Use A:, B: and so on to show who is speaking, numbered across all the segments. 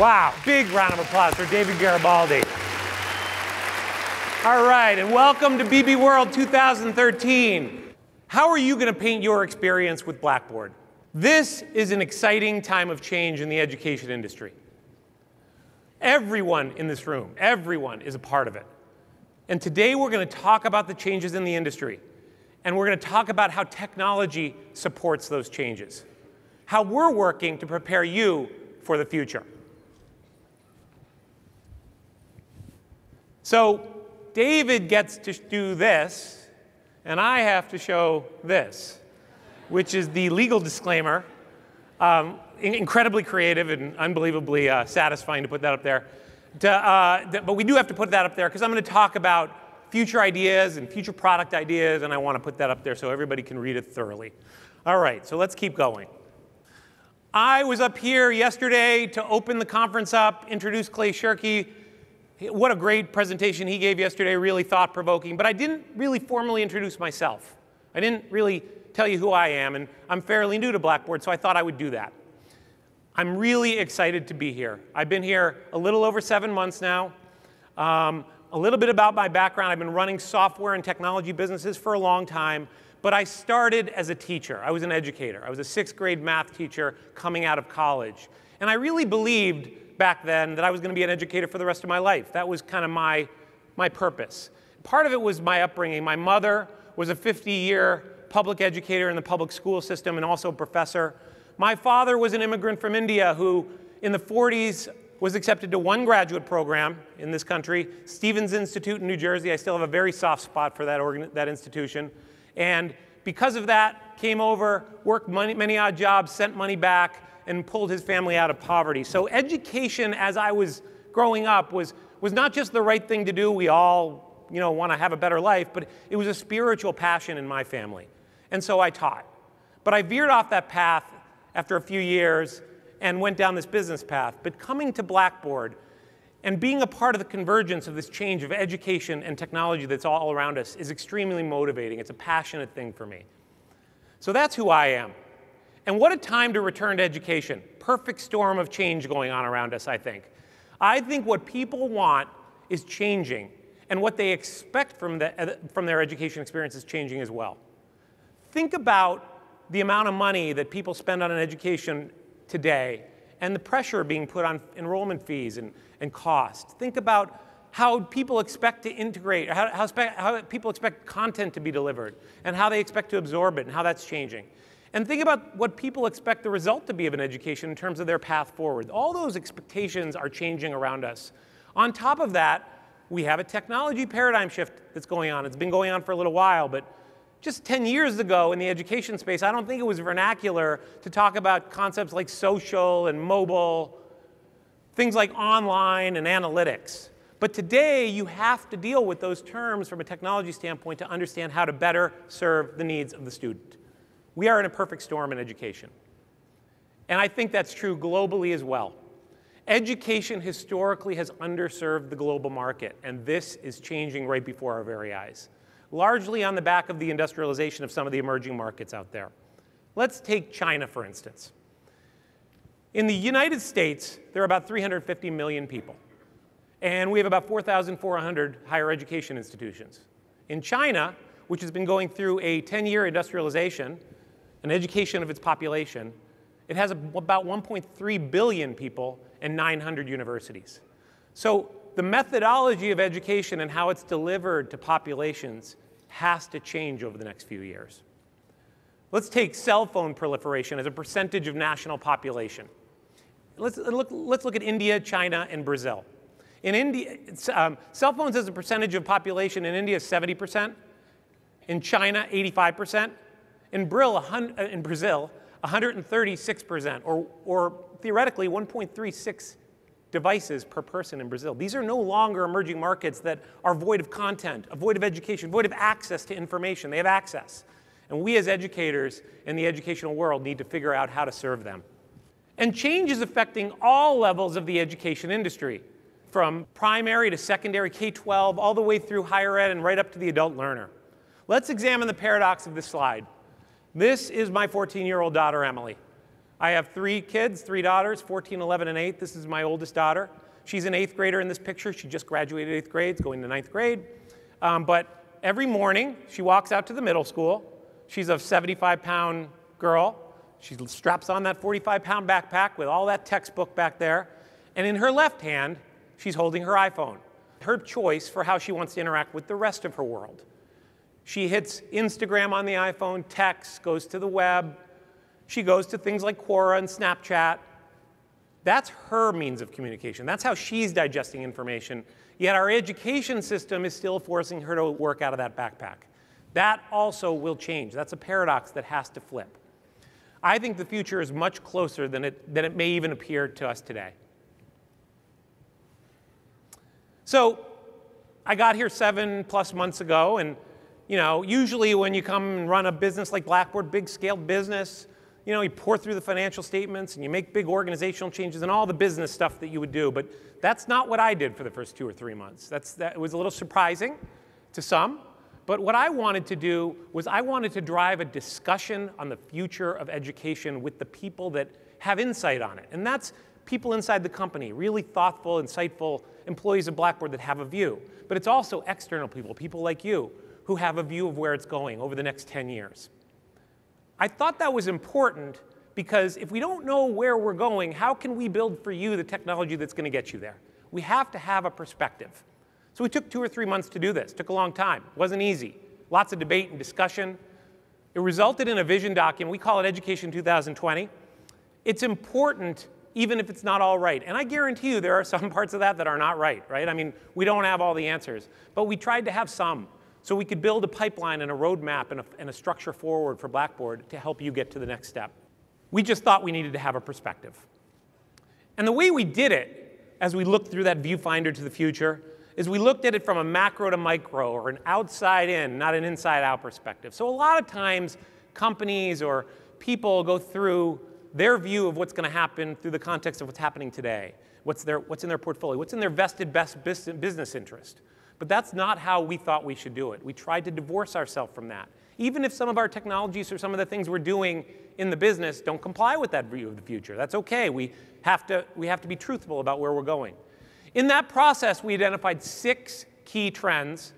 A: Wow, big round of applause for David Garibaldi. All right, and welcome to BbWorld 2013. How are you going to paint your experience with Blackboard? This is an exciting time of change in the education industry. Everyone in this room, everyone is a part of it. And today we're going to talk about the changes in the industry. And we're going to talk about how technology supports those changes. How we're working to prepare you for the future. So David gets to do this, and I have to show this, which is the legal disclaimer. Incredibly creative and unbelievably satisfying to put that up there. But we do have to put that up there because I'm going to talk about future ideas and future product ideas, and I want to put that up there so everybody can read it thoroughly. All right, so let's keep going. I was up here yesterday to open the conference up, introduce Clay Shirky. What a great presentation he gave yesterday, really thought-provoking. But I didn't really formally introduce myself. I didn't really tell you who I am, and I'm fairly new to Blackboard, so I thought I would do that. I'm really excited to be here. I've been here a little over 7 months now. A little bit about my background. I've been running software and technology businesses for a long time, but I started as a teacher. I was an educator. I was a 6th grade math teacher coming out of college. And I really believed back then that I was going to be an educator for the rest of my life. That was kind of my purpose. Part of it was my upbringing. My mother was a 50-year public educator in the public school system and also a professor. My father was an immigrant from India who, in the 40s, was accepted to one graduate program in this country, Stevens Institute in New Jersey. I still have a very soft spot for that institution. And because of that, came over, worked many odd jobs, sent money back, and pulled his family out of poverty. So education, as I was growing up, was not just the right thing to do. We all want to have a better life, but it was a spiritual passion in my family. And so I taught. But I veered off that path after a few years and went down this business path. But coming to Blackboard and being a part of the convergence of this change of education and technology that's all around us is extremely motivating. It's a passionate thing for me. So that's who I am. And what a time to return to education. Perfect storm of change going on around us, I think. I think what people want is changing, and what they expect from their education experience is changing as well. Think about the amount of money that people spend on an education today and the pressure being put on enrollment fees and cost. Think about how people expect to integrate, how people expect content to be delivered, and how they expect to absorb it, and how that's changing. And think about what people expect the result to be of an education in terms of their path forward. All those expectations are changing around us. On top of that, we have a technology paradigm shift that's going on. It's been going on for a little while, but just 10 years ago in the education space, I don't think it was vernacular to talk about concepts like social and mobile, things like online and analytics. But today, you have to deal with those terms from a technology standpoint to understand how to better serve the needs of the student. We are in a perfect storm in education. And I think that's true globally as well. Education historically has underserved the global market, and this is changing right before our very eyes, largely on the back of the industrialization of some of the emerging markets out there. Let's take China, for instance. In the United States, there are about 350 million people, and we have about 4,400 higher education institutions. In China, which has been going through a 10-year industrialization, an education of its population, it has about 1.3 billion people and 900 universities. So the methodology of education and how it's delivered to populations has to change over the next few years. Let's take cell phone proliferation as a percentage of national population. Let's look at India, China, and Brazil. In India, cell phones as a percentage of population in India is 70%. In China, 85%. In Brazil, 136%, or theoretically 1.36 devices per person in Brazil. These are no longer emerging markets that are void of content, void of education, void of access to information. They have access. And we as educators in the educational world need to figure out how to serve them. And change is affecting all levels of the education industry, from primary to secondary, K-12, all the way through higher ed and right up to the adult learner. Let's examine the paradox of this slide. This is my 14-year-old daughter, Emily. I have 3 kids, 3 daughters, 14, 11, and 8. This is my oldest daughter. She's an 8th grader in this picture. She just graduated 8th grade, going to 9th grade. But every morning, she walks out to the middle school. She's a 75-pound girl. She straps on that 45-pound backpack with all that textbook back there. And in her left hand, she's holding her iPhone, her choice for how she wants to interact with the rest of her world. She hits Instagram on the iPhone, texts, goes to the web. She goes to things like Quora and Snapchat. That's her means of communication. That's how she's digesting information. Yet our education system is still forcing her to work out of that backpack. That also will change. That's a paradox that has to flip. I think the future is much closer than it may even appear to us today. So I got here 7+ months ago, and usually when you come and run a business like Blackboard, big scale business, you pour through the financial statements and you make big organizational changes and all the business stuff that you would do. But that's not what I did for the first 2 or 3 months. That was a little surprising to some. But what I wanted to do was I wanted to drive a discussion on the future of education with the people that have insight on it. And that's people inside the company, really thoughtful, insightful employees of Blackboard that have a view. But it's also external people, people like you, who have a view of where it's going over the next 10 years. I thought that was important because if we don't know where we're going, how can we build for you the technology that's going to get you there? We have to have a perspective. So we took 2 or 3 months to do this. It took a long time. It wasn't easy. Lots of debate and discussion. It resulted in a vision document. We call it Education 2020. It's important even if it's not all right. And I guarantee you there are some parts of that are not right? I mean, we don't have all the answers. But we tried to have some, so we could build a pipeline and a roadmap and a structure forward for Blackboard to help you get to the next step. We just thought we needed to have a perspective. And the way we did it, as we looked through that viewfinder to the future, is we looked at it from a macro to micro, or an outside in, not an inside out perspective. So a lot of times, companies or people go through their view of what's going to happen through the context of what's happening today, what's in their portfolio, what's in their vested best business interest. But that's not how we thought we should do it. We tried to divorce ourselves from that. Even if some of our technologies or some of the things we're doing in the business don't comply with that view of the future, that's okay. We have to be truthful about where we're going. In that process, we identified 6 key trends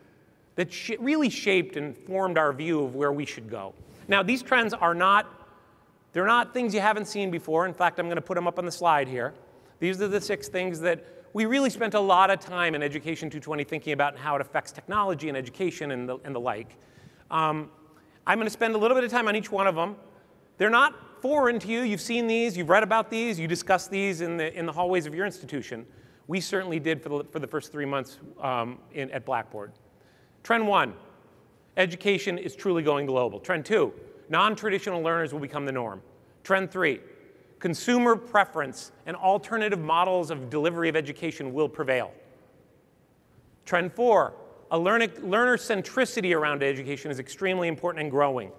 A: that really shaped and formed our view of where we should go. Now, these trends are not things you haven't seen before. In fact, I'm going to put them up on the slide here. These are the 6 things that we really spent a lot of time in Education 220 thinking about and how it affects technology and education and the like. I'm going to spend a little bit of time on each one of them. They're not foreign to you. You've seen these. You've read about these. You discussed these in the hallways of your institution. We certainly did for the first 3 months at Blackboard. Trend 1, education is truly going global. Trend 2, non-traditional learners will become the norm. Trend 3, consumer preference and alternative models of delivery of education will prevail. Trend 4, a learner centricity around education is extremely important and growing.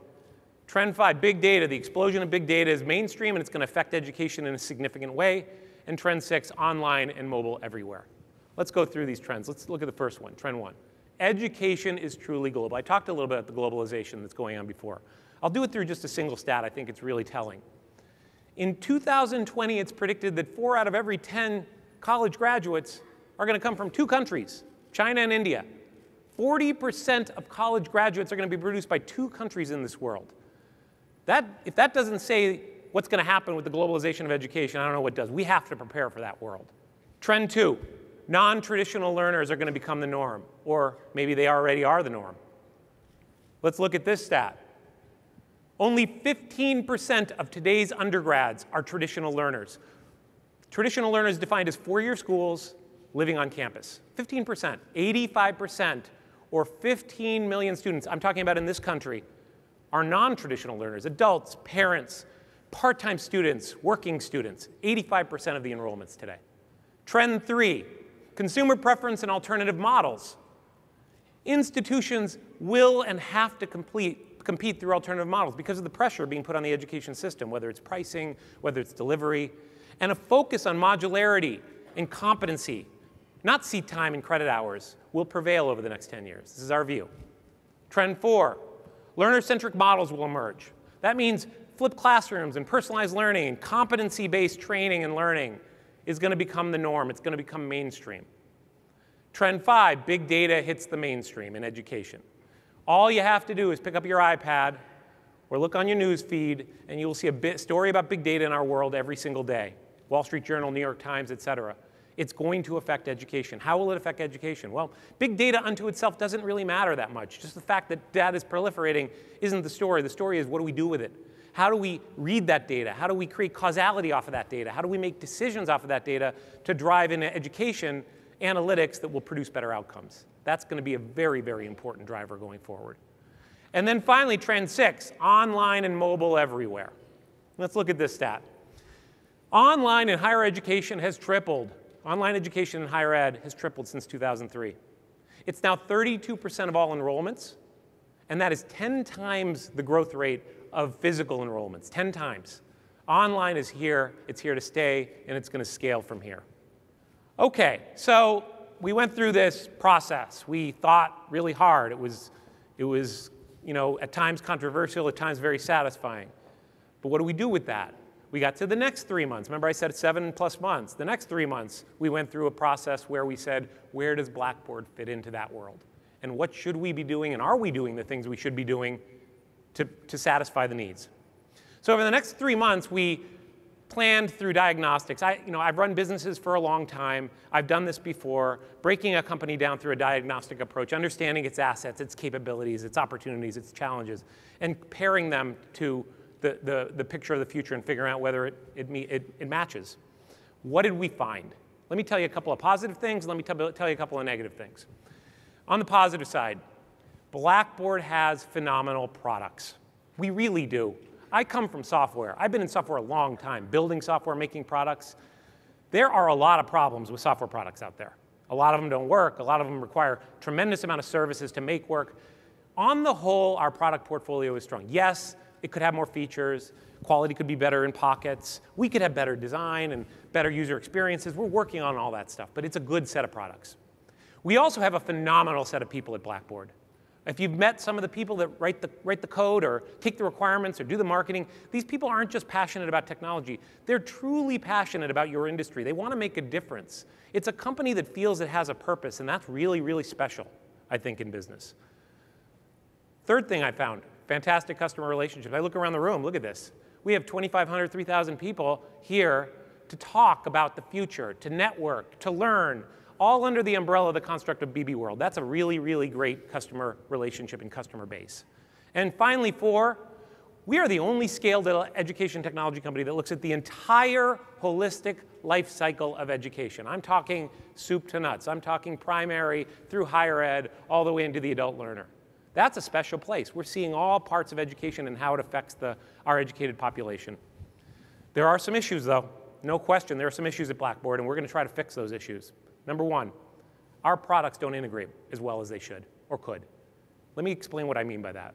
A: Trend 5, big data. The explosion of big data is mainstream and it's going to affect education in a significant way. And trend 6, online and mobile everywhere. Let's go through these trends. Let's look at the first one, trend 1. Education is truly global. I talked a little bit about the globalization that's going on before. I'll do it through just a single stat. I think it's really telling. In 2020, it's predicted that 4 out of every 10 college graduates are going to come from 2 countries, China and India. 40% of college graduates are going to be produced by 2 countries in this world. If that doesn't say what's going to happen with the globalization of education, I don't know what does. We have to prepare for that world. Trend 2, non-traditional learners are going to become the norm, or maybe they already are the norm. Let's look at this stat. Only 15% of today's undergrads are traditional learners. Traditional learners defined as 4-year schools living on campus. 15%, 85%, or 15 million students, I'm talking about in this country, are non-traditional learners, adults, parents, part-time students, working students, 85% of the enrollments today. Trend 3, consumer preference and alternative models. Institutions will and have to compete through alternative models because of the pressure being put on the education system, whether it's pricing, whether it's delivery, and a focus on modularity and competency, not seat time and credit hours, will prevail over the next 10 years. This is our view. Trend 4, learner-centric models will emerge. That means flipped classrooms and personalized learning and competency-based training and learning is going to become the norm. It's going to become mainstream. Trend 5, big data hits the mainstream in education. All you have to do is pick up your iPad or look on your news feed, and you will see a story about big data in our world every single day. Wall Street Journal, New York Times, et cetera. It's going to affect education. How will it affect education? Well, big data unto itself doesn't really matter that much. Just the fact that data is proliferating isn't the story. The story is, what do we do with it? How do we read that data? How do we create causality off of that data? How do we make decisions off of that data to drive in education analytics that will produce better outcomes? That's going to be a very, very important driver going forward. And then finally, trend 6, online and mobile everywhere. Let's look at this stat. Online in higher education has tripled. Online education in higher ed has tripled since 2003. It's now 32% of all enrollments, and that is 10 times the growth rate of physical enrollments, 10 times. Online is here, it's here to stay, and it's going to scale from here. Okay, so we went through this process. We thought really hard. It was at times controversial, at times very satisfying. But what do we do with that? We got to the next 3 months. Remember I said 7+ months. The next 3 months, we went through a process where we said, where does Blackboard fit into that world? And what should we be doing, and are we doing the things we should be doing to satisfy the needs? So over the next 3 months, we planned through diagnostics. I've run businesses for a long time. I've done this before, breaking a company down through a diagnostic approach, understanding its assets, its capabilities, its opportunities, its challenges, and pairing them to the picture of the future and figuring out whether it matches. What did we find? Let me tell you a couple of positive things. Let me tell you a couple of negative things. On the positive side, Blackboard has phenomenal products. We really do. I come from software. I've been in software a long time, building software, making products. There are a lot of problems with software products out there. A lot of them don't work. A lot of them require a tremendous amount of services to make work. On the whole, our product portfolio is strong. Yes, it could have more features. Quality could be better in pockets. We could have better design and better user experiences. We're working on all that stuff, but it's a good set of products. We also have a phenomenal set of people at Blackboard. If you've met some of the people that write the code or take the requirements or do the marketing, these people aren't just passionate about technology. They're truly passionate about your industry. They want to make a difference. It's a company that feels it has a purpose, and that's really, really special, I think, in business. Third thing I found, fantastic customer relationships. I look around the room, look at this. We have 2,500, 3,000 people here to talk about the future, to network, to learn, all under the umbrella of the construct of BbWorld. That's a really, really great customer relationship and customer base. And finally, 4, we are the only scaled education technology company that looks at the entire holistic life cycle of education. I'm talking soup to nuts. I'm talking primary through higher ed, all the way into the adult learner. That's a special place. We're seeing all parts of education and how it affects our educated population. There are some issues, though. No question, there are some issues at Blackboard, and we're going to try to fix those issues. Number 1, our products don't integrate as well as they should or could. Let me explain what I mean by that.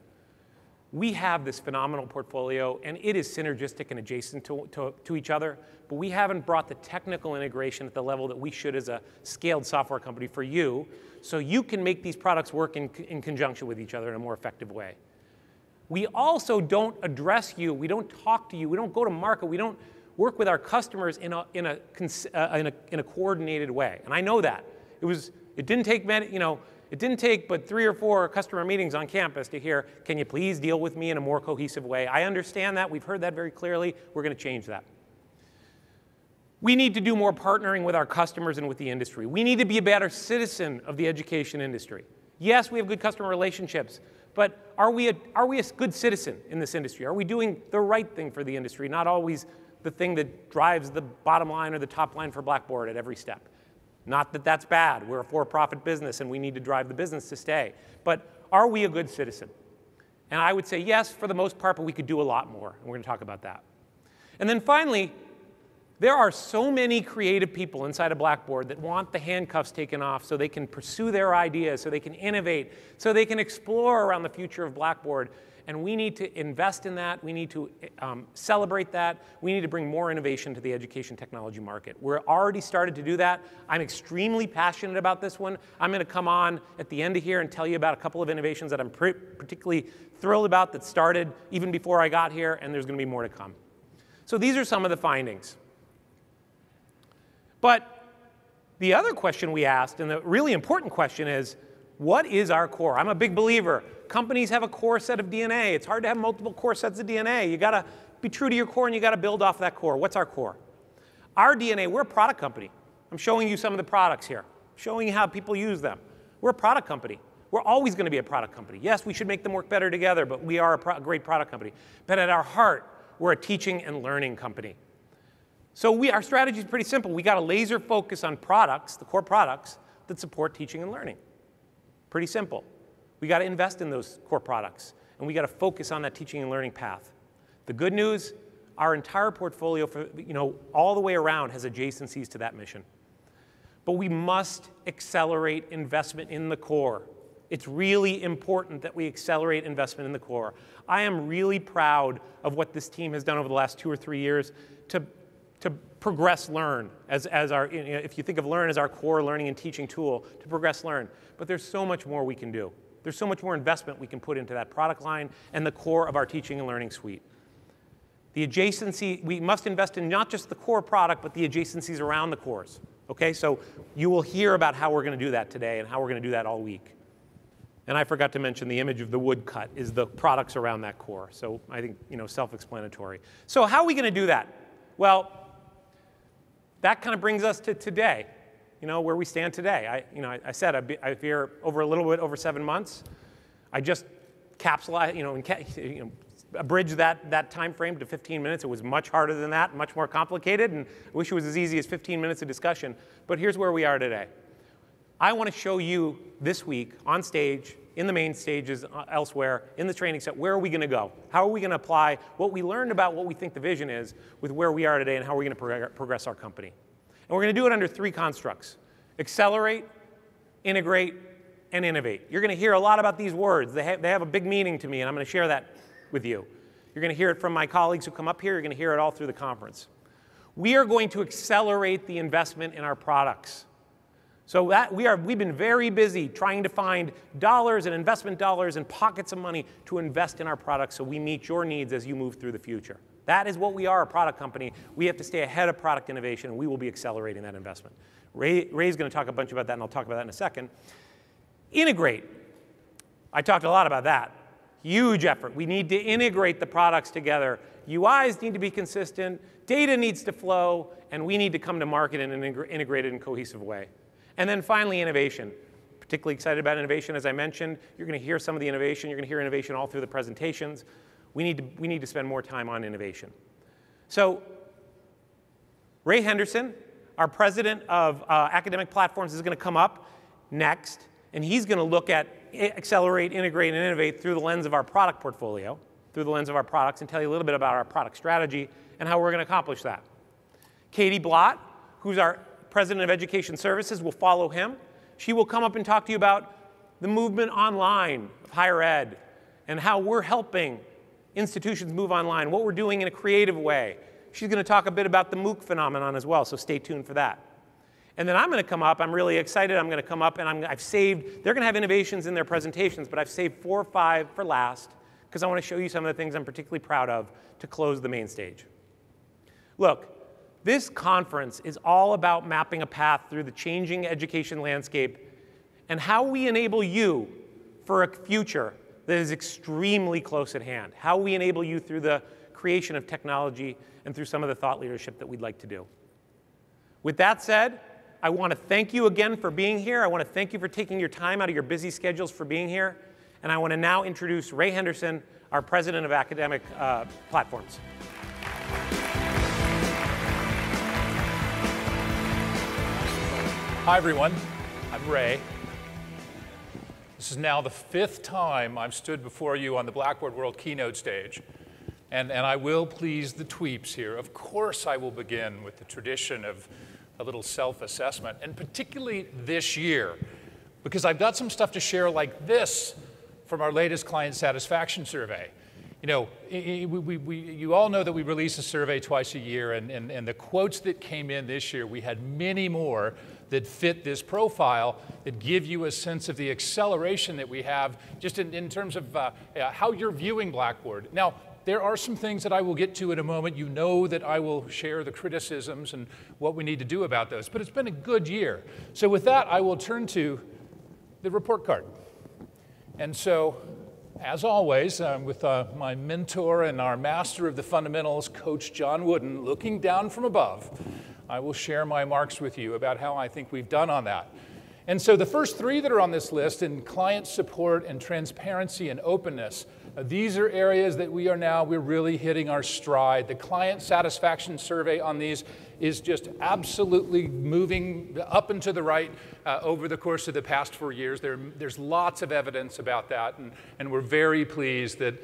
A: We have this phenomenal portfolio, and it is synergistic and adjacent to each other, but we haven't brought the technical integration at the level that we should as a scaled software company for you, so you can make these products work in conjunction with each other in a more effective way. We also don't address you. We don't talk to you. We don't go to market. We don't work with our customers in a coordinated way. And I know that. It didn't take but 3 or 4 customer meetings on campus to hear, can you please deal with me in a more cohesive way? I understand that. We've heard that very clearly. We're going to change that. We need to do more partnering with our customers and with the industry. We need to be a better citizen of the education industry. Yes, we have good customer relationships, but are we a good citizen in this industry? Are we doing the right thing for the industry, not always the thing that drives the bottom line or the top line for Blackboard at every step? Not that that's bad. We're a for-profit business, and we need to drive the business to stay. But are we a good citizen? And I would say yes, for the most part, but we could do a lot more, and we're going to talk about that. And then finally, there are so many creative people inside of Blackboard that want the handcuffs taken off so they can pursue their ideas, so they can innovate, so they can explore around the future of Blackboard. And we need to invest in that. We need to celebrate that. We need to bring more innovation to the education technology market. We're already started to do that. I'm extremely passionate about this one. I'm going to come on at the end of here and tell you about a couple of innovations that I'm particularly thrilled about that started even before I got here, and there's going to be more to come. So these are some of the findings. But the other question we asked, and the really important question is, what is our core? I'm a big believer. Companies have a core set of DNA. It's hard to have multiple core sets of DNA. You got to be true to your core, and you got to build off that core. What's our core? Our DNA, we're a product company. I'm showing you some of the products here, showing you how people use them. We're a product company. We're always going to be a product company. Yes, we should make them work better together, but we are a great product company. But at our heart, we're a teaching and learning company. So our strategy is pretty simple. We got to laser focus on products, the core products, that support teaching and learning. Pretty simple. We got to invest in those core products, and we got to focus on that teaching and learning path. The good news, our entire portfolio, all the way around has adjacencies to that mission. But we must accelerate investment in the core. It's really important that we accelerate investment in the core. I am really proud of what this team has done over the last 2 or 3 years to progress Learn as our, if you think of Learn as our core learning and teaching tool, to progress Learn. But there's so much more we can do. There's so much more investment we can put into that product line and the core of our teaching and learning suite. The adjacency, we must invest in not just the core product, but the adjacencies around the cores. Okay, so you will hear about how we're going to do that today and how we're going to do that all week. And I forgot to mention the image of the woodcut is the products around that core. So I think, self-explanatory. So how are we going to do that? Well, that kind of brings us to today, where we stand today. I said I've been here over a little bit over 7 months. I just abridged that time frame to 15 minutes. It was much harder than that, much more complicated, and I wish it was as easy as 15 minutes of discussion. But here's where we are today. I want to show you this week on stage, in the main stages, elsewhere, in the training set, where are we going to go? How are we going to apply what we learned about what we think the vision is with where we are today and how we're going to progress our company? And we're going to do it under 3 constructs: accelerate, integrate, and innovate. You're going to hear a lot about these words. They have a big meaning to me, and I'm going to share that with you. You're going to hear it from my colleagues who come up here. You're going to hear it all through the conference. We are going to accelerate the investment in our products. So we've been very busy trying to find dollars and investment dollars and pockets of money to invest in our products so we meet your needs as you move through the future. That is what we are, a product company. We have to stay ahead of product innovation, and we will be accelerating that investment. Ray's going to talk a bunch about that, and I'll talk about that in a second. Integrate. I talked a lot about that. Huge effort. We need to integrate the products together. UIs need to be consistent, data needs to flow, and we need to come to market in an integrated and cohesive way. And then finally, innovation. Particularly excited about innovation. As I mentioned, you're going to hear some of the innovation. You're going to hear innovation all through the presentations. We need to spend more time on innovation. So Ray Henderson, our president of academic platforms, is going to come up next, and he's going to look at accelerate, integrate, and innovate through the lens of our product portfolio, through the lens of our products, and tell you a little bit about our product strategy and how we're going to accomplish that. Katie Blott, who's our president of education services, will follow him. She will come up and talk to you about the movement online of higher ed and how we're helping institutions move online, what we're doing in a creative way. She's going to talk a bit about the MOOC phenomenon as well, so stay tuned for that. And then I'm going to come up. I'm really excited. I'm going to come up, and I've saved, they're going to have innovations in their presentations, but I've saved 4 or 5 for last because I want to show you some of the things I'm particularly proud of to close the main stage. Look, this conference is all about mapping a path through the changing education landscape and how we enable you for a future that is extremely close at hand, how we enable you through the creation of technology and through some of the thought leadership that we'd like to do. With that said, I want to thank you again for being here. I want to thank you for taking your time out of your busy schedules for being here. And I want to now introduce Ray Henderson, our president of academic platforms.
B: Hi, everyone. I'm Ray. This is now the 5th time I've stood before you on the Blackboard World Keynote stage. And I will please the tweeps here. Of course, I will begin with the tradition of a little self-assessment, and particularly this year, because I've got some stuff to share like this from our latest client satisfaction survey. You know, you all know that we release a survey twice a year, and the quotes that came in this year, we had many more that fit this profile that give you a sense of the acceleration that we have just in terms of how you're viewing Blackboard. Now, there are some things that I will get to in a moment. You know that I will share the criticisms and what we need to do about those, but it's been a good year. So with that, I will turn to the report card. And so, as always, with my mentor and our master of the fundamentals, Coach John Wooden, looking down from above, I will share my marks with you about how I think we've done on that. And so the first three that are on this list, in client support and transparency and openness, these are areas that we're really hitting our stride. The client satisfaction survey on these is just absolutely moving up and to the right over the course of the past 4 years. There's lots of evidence about that, and we're very pleased that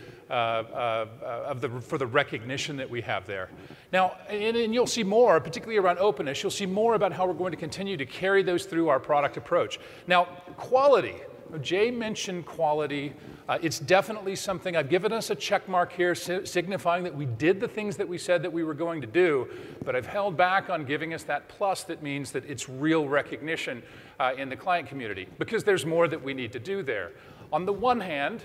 B: for the recognition that we have there. Now, and you'll see more, particularly around openness, you'll see more about how we're going to continue to carry those through our product approach. Now, quality. Jay mentioned quality. It's definitely something. I've given us a check mark here signifying that we did the things that we said that we were going to do, but I've held back on giving us that plus that means that it's real recognition in the client community, because there's more that we need to do there. On the one hand,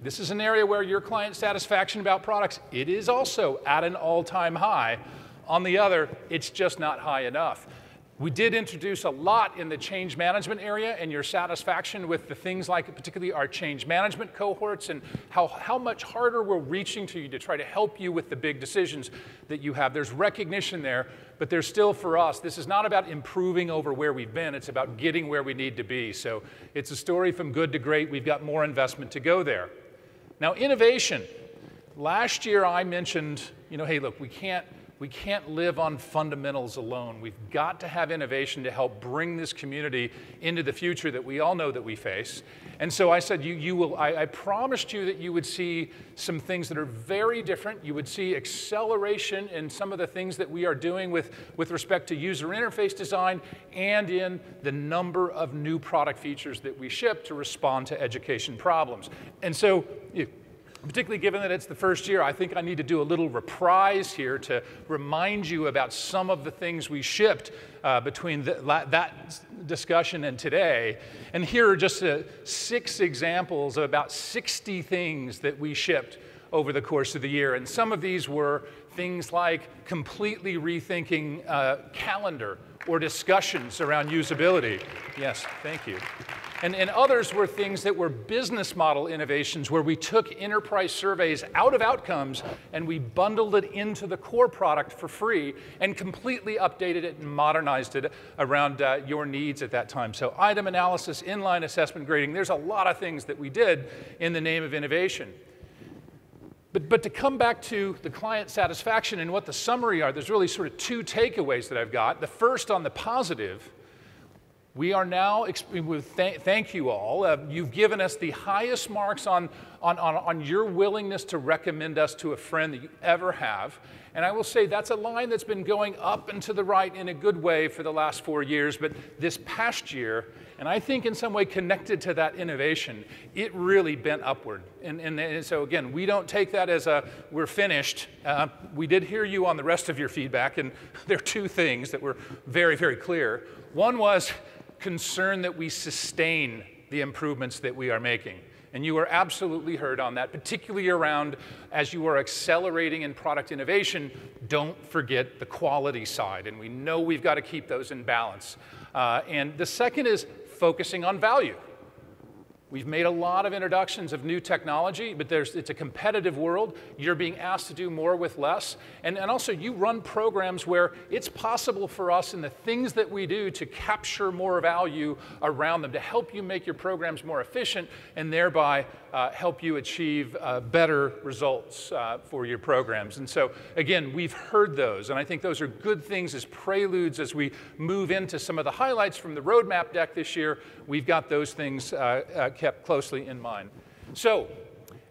B: this is an area where your client satisfaction about products, it is also at an all-time high. On the other, it's just not high enough. We did introduce a lot in the change management area, and your satisfaction with the things like particularly our change management cohorts and how much harder we're reaching to you to try to help you with the big decisions that you have. There's recognition there, but there's still, for us, this is not about improving over where we've been. It's about getting where we need to be. So it's a story from good to great. We've got more investment to go there. Now, innovation. Last year I mentioned, hey, look, we can't live on fundamentals alone. We've got to have innovation to help bring this community into the future that we all know that we face. And so I said, I promised you that you would see some things that are very different. You would see acceleration in some of the things that we are doing with respect to user interface design and in the number of new product features that we ship to respond to education problems. And so, particularly given that it's the first year, I think I need to do a little reprise here to remind you about some of the things we shipped between that discussion and today. And here are just 6 examples of about 60 things that we shipped over the course of the year. And some of these were things like completely rethinking calendar or discussions around usability. Yes, thank you. And others were things that were business model innovations where we took enterprise surveys out of outcomes and we bundled it into the core product for free and completely updated it and modernized it around your needs at that time. So item analysis, inline assessment grading, there's a lot of things that we did in the name of innovation. But to come back to the client satisfaction and what the summary are, there's really sort of 2 takeaways that I've got. The first on the positive. We are now, thank you all, you've given us the highest marks on your willingness to recommend us to a friend that you ever have. And I will say that's a line that's been going up and to the right in a good way for the last 4 years, but this past year, and I think in some way connected to that innovation, it really bent upward. And so again, we don't take that as we're finished. We did hear you on the rest of your feedback, and there are 2 things that were very, very clear. One was concern that we sustain the improvements that we are making. And you are absolutely heard on that, particularly around as you are accelerating in product innovation, don't forget the quality side. And we know we've got to keep those in balance. And the second is focusing on value. We've made a lot of introductions of new technology, but it's a competitive world. You're being asked to do more with less. And also, you run programs where it's possible for us in the things that we do to capture more value around them, to help you make your programs more efficient and thereby help you achieve better results for your programs. And so, again, we've heard those, and I think those are good things as preludes as we move into some of the highlights from the roadmap deck this year. We've got those things kept closely in mind. So,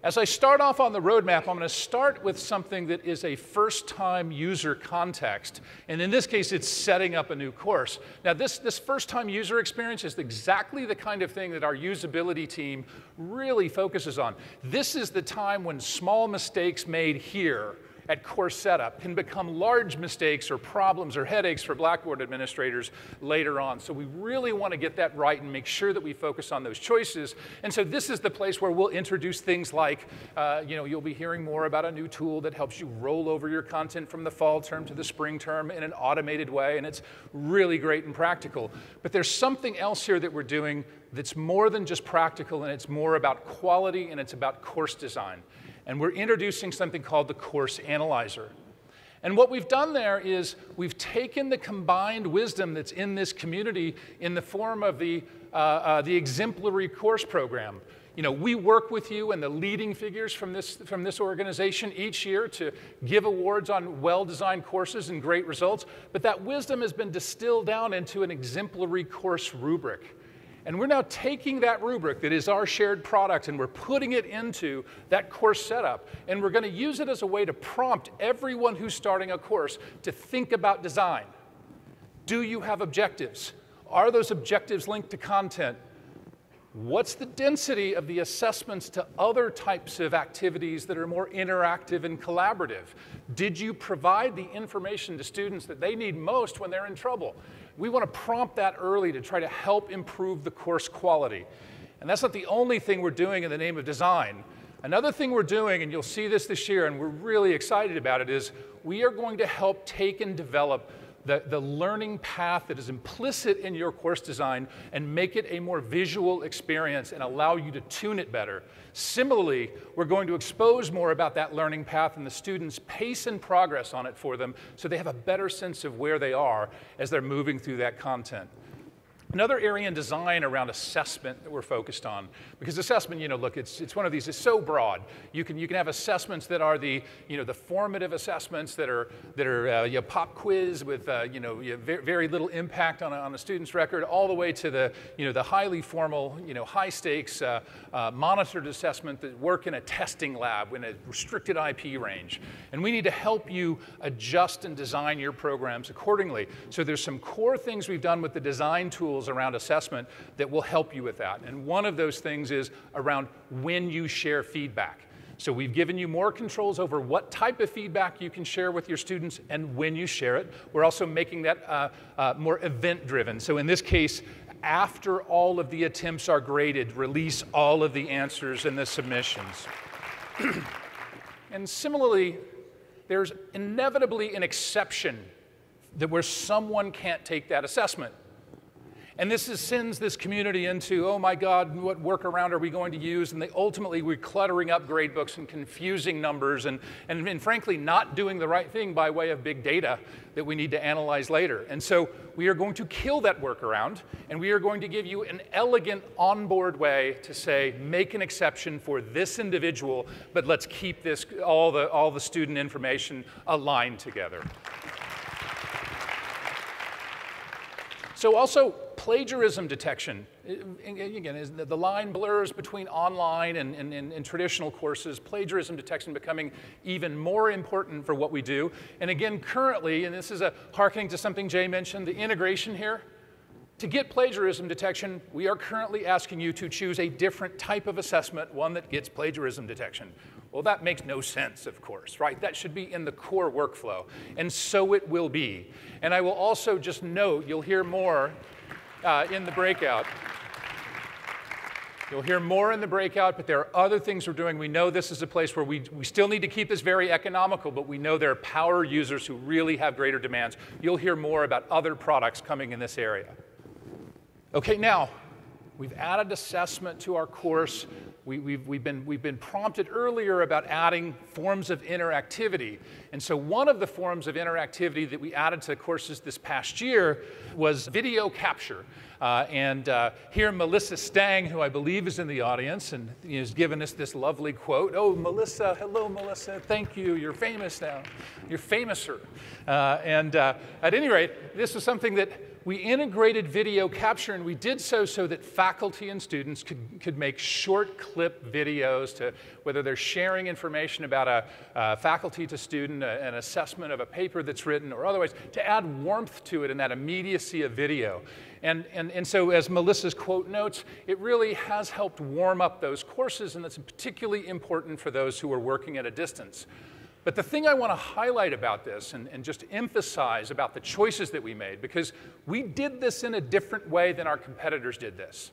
B: As I start off on the roadmap, I'm going to start with something that is a first-time user context. And in this case, it's setting up a new course. Now, this first-time user experience is exactly the kind of thing that our usability team really focuses on. This is the time when small mistakes made here at course setup can become large mistakes or problems or headaches for Blackboard administrators later on. So we really want to get that right and make sure that we focus on those choices. And so this is the place where we'll introduce things like, you'll be hearing more about a new tool that helps you roll over your content from the fall term to the spring term in an automated way, and it's really great and practical. But there's something else here that we're doing that's more than just practical, and it's more about quality, and it's about course design. And we're introducing something called the Course Analyzer. And what we've done there is we've taken the combined wisdom that's in this community in the form of the exemplary course program. We work with you and the leading figures from this organization each year to give awards on well-designed courses and great results. But that wisdom has been distilled down into an exemplary course rubric. And we're now taking that rubric that is our shared product and we're putting it into that course setup. And we're going to use it as a way to prompt everyone who's starting a course to think about design. Do you have objectives? Are those objectives linked to content? What's the density of the assessments to other types of activities that are more interactive and collaborative? Did you provide the information to students that they need most when they're in trouble? We want to prompt that early to try to help improve the course quality. And that's not the only thing we're doing in the name of design. Another thing we're doing, and you'll see this year, and we're really excited about it, is we are going to help take and develop the learning path that is implicit in your course design and make it a more visual experience and allow you to tune it better. Similarly, we're going to expose more about that learning path and the students' pace and progress on it for them so they have a better sense of where they are as they're moving through that content. Another area in design around assessment that we're focused on, because assessment, look, it's one of these, it's so broad. You can have assessments that are the formative assessments that are pop quiz with very little impact on a student's record, all the way to the highly formal, high stakes monitored assessment that work in a testing lab in a restricted IP range. And we need to help you adjust and design your programs accordingly. So there's some core things we've done with the design tools around assessment that will help you with that. And one of those things is around when you share feedback. So we've given you more controls over what type of feedback you can share with your students and when you share it. We're also making that more event-driven. So in this case, after all of the attempts are graded, release all of the answers and the submissions. And similarly, there's inevitably an exception that where someone can't take that assessment. And this sends this community into, oh my God, what workaround are we going to use? And ultimately, we're cluttering up grade books and confusing numbers and frankly, not doing the right thing by way of big data that we need to analyze later. And so we are going to kill that workaround, and we are going to give you an elegant onboard way to say, make an exception for this individual, but let's keep this, all the student information aligned together. So also, plagiarism detection. Again, the line blurs between online and traditional courses. Plagiarism detection becoming even more important for what we do. And again, currently, and this is hearkening to something Jay mentioned, the integration here. To get plagiarism detection, we are currently asking you to choose a different type of assessment, one that gets plagiarism detection. Well, that makes no sense, of course, right? That should be in the core workflow, and so it will be. And I will also just note, you'll hear more in the breakout. You'll hear more in the breakout, but there are other things we're doing. We know this is a place where we still need to keep this very economical, but we know there are power users who really have greater demands. You'll hear more about other products coming in this area. Okay, now, we've added assessment to our course. We've been prompted earlier about adding forms of interactivity. And so one of the forms of interactivity that we added to courses this past year was video capture. Here Melissa Stang, who I believe is in the audience, and has given us this lovely quote. Oh, Melissa, hello, Melissa, thank you, you're famous now. You're famouser. At any rate, this was something that we integrated video capture, and we did so that faculty and students could make short clip videos to whether they're sharing information about a faculty to student, an assessment of a paper that's written, or otherwise, to add warmth to it and that immediacy of video. And so as Melissa's quote notes, it really has helped warm up those courses, and that's particularly important for those who are working at a distance. But the thing I want to highlight about this and just emphasize about the choices that we made, because we did this in a different way than our competitors did this.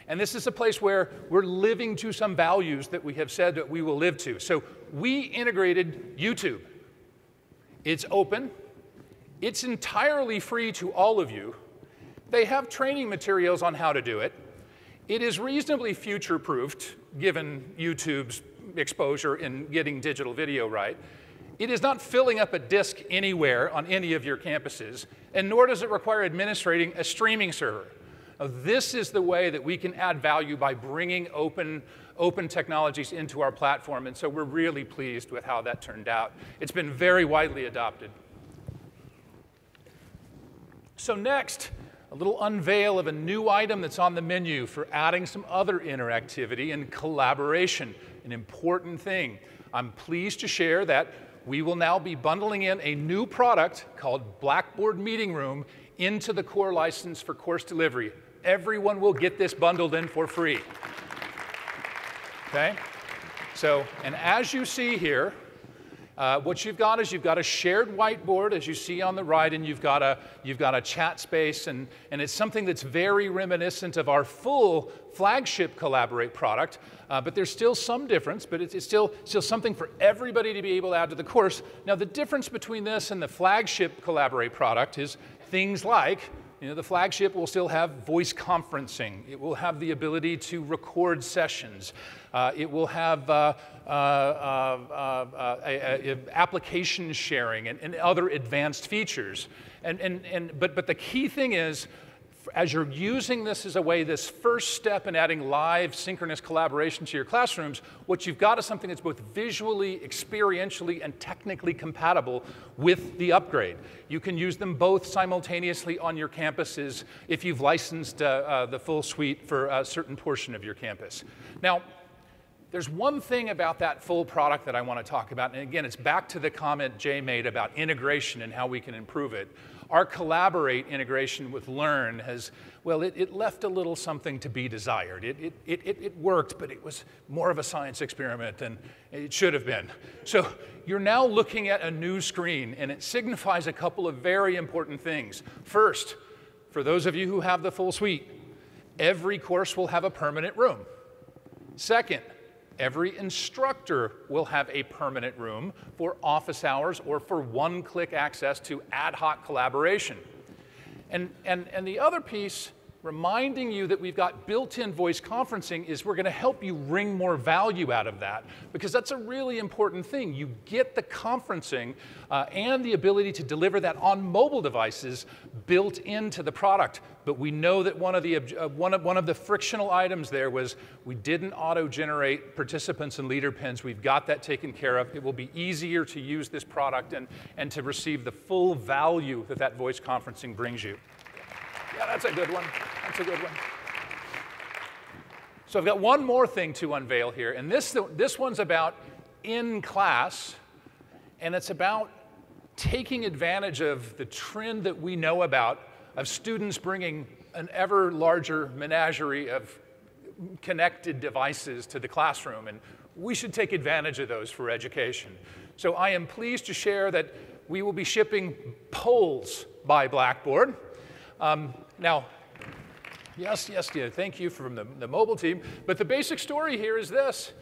B: And this is a place where we're living to some values that we have said that we will live to. So we integrated YouTube. It's open. It's entirely free to all of you. They have training materials on how to do it. It is reasonably future-proofed, given YouTube's exposure in getting digital video right. It is not filling up a disk anywhere on any of your campuses, and nor does it require administrating a streaming server. Now, this is the way that we can add value by bringing open technologies into our platform, and so we're really pleased with how that turned out. It's been very widely adopted. So next, a little unveil of a new item that's on the menu for adding some other interactivity and collaboration, an important thing. I'm pleased to share that we will now be bundling in a new product called Blackboard Meeting Room into the core license for course delivery. Everyone will get this bundled in for free. Okay? So, and as you see here, what you've got is you've got a shared whiteboard, as you see on the right, and you've got a chat space, and it's something that's very reminiscent of our full flagship Collaborate product, but there's still some difference, but it's still something for everybody to be able to add to the course. Now, the difference between this and the flagship Collaborate product is things like, the flagship will still have voice conferencing. It will have the ability to record sessions. It will have application sharing and other advanced features. But the key thing is, as you're using this as a way, this first step in adding live synchronous collaboration to your classrooms, what you've got is something that's both visually, experientially, and technically compatible with the upgrade. You can use them both simultaneously on your campuses if you've licensed the full suite for a certain portion of your campus. Now, there's one thing about that full product that I want to talk about, and again, it's back to the comment Jay made about integration and how we can improve it. Our Collaborate integration with Learn has, well, it left a little something to be desired. It worked, but it was more of a science experiment than it should have been. So you're now looking at a new screen, and it signifies a couple of very important things. First, for those of you who have the full suite, every course will have a permanent room. Second, every instructor will have a permanent room for office hours or for one-click access to ad hoc collaboration. And the other piece, reminding you that we've got built-in voice conferencing, is we're going to help you wring more value out of that, because that's a really important thing. You get the conferencing and the ability to deliver that on mobile devices built into the product. But we know that one of the frictional items there was we didn't auto-generate participants and leader pins. We've got that taken care of. It will be easier to use this product and to receive the full value that that voice conferencing brings you. Yeah, that's a good one. That's a good one. So I've got one more thing to unveil here, and this one's about in class, and it's about taking advantage of the trend that we know about of students bringing an ever larger menagerie of connected devices to the classroom, and we should take advantage of those for education. So I am pleased to share that we will be shipping polls by Blackboard. Now, yes, thank you from the mobile team, but the basic story here is this.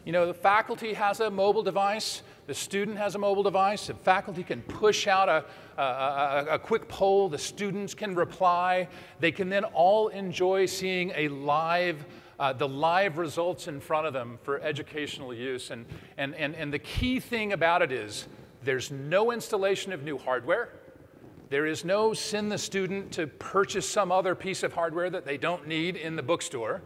B: The faculty has a mobile device, the student has a mobile device, the faculty can push out a quick poll, the students can reply, they can then all enjoy seeing the live results in front of them for educational use. And the key thing about it is there's no installation of new hardware. There is no send the student to purchase some other piece of hardware that they don't need in the bookstore.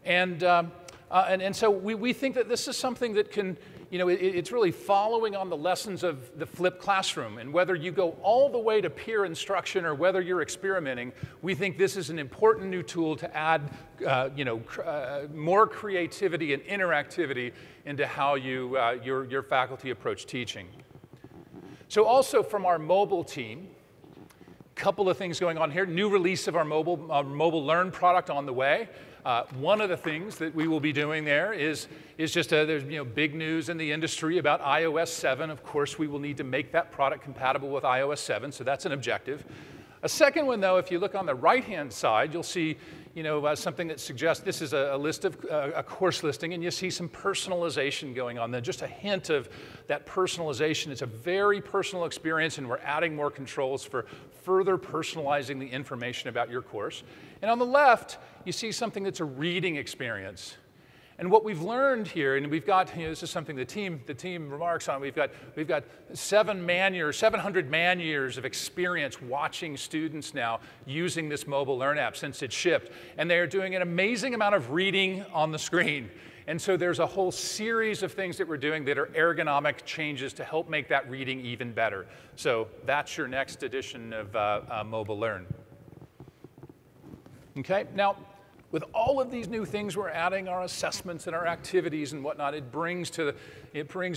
B: And so we think that this is something that can, you know, it's really following on the lessons of the flipped classroom. And whether you go all the way to peer instruction or whether you're experimenting, we think this is an important new tool to add more creativity and interactivity into how your faculty approach teaching. So also from our mobile team, couple of things going on here. New release of our mobile Learn product on the way. One of the things that we will be doing there is just there's big news in the industry about iOS 7. Of course, we will need to make that product compatible with iOS 7, so that's an objective. A second one, though, if you look on the right-hand side, you'll see something that suggests this is a list of a course listing, and you see some personalization going on there. Just a hint of that personalization. It's a very personal experience, and we're adding more controls for further personalizing the information about your course. And on the left, you see something that's a reading experience. And what we've learned here, and we've got, this is something the team remarks on, we've got 700 man years of experience watching students now using this mobile Learn app since it shipped. And they're doing an amazing amount of reading on the screen. And so there's a whole series of things that we're doing that are ergonomic changes to help make that reading even better. So that's your next edition of Mobile Learn. Okay, now, with all of these new things we're adding, our assessments and our activities and whatnot, it brings to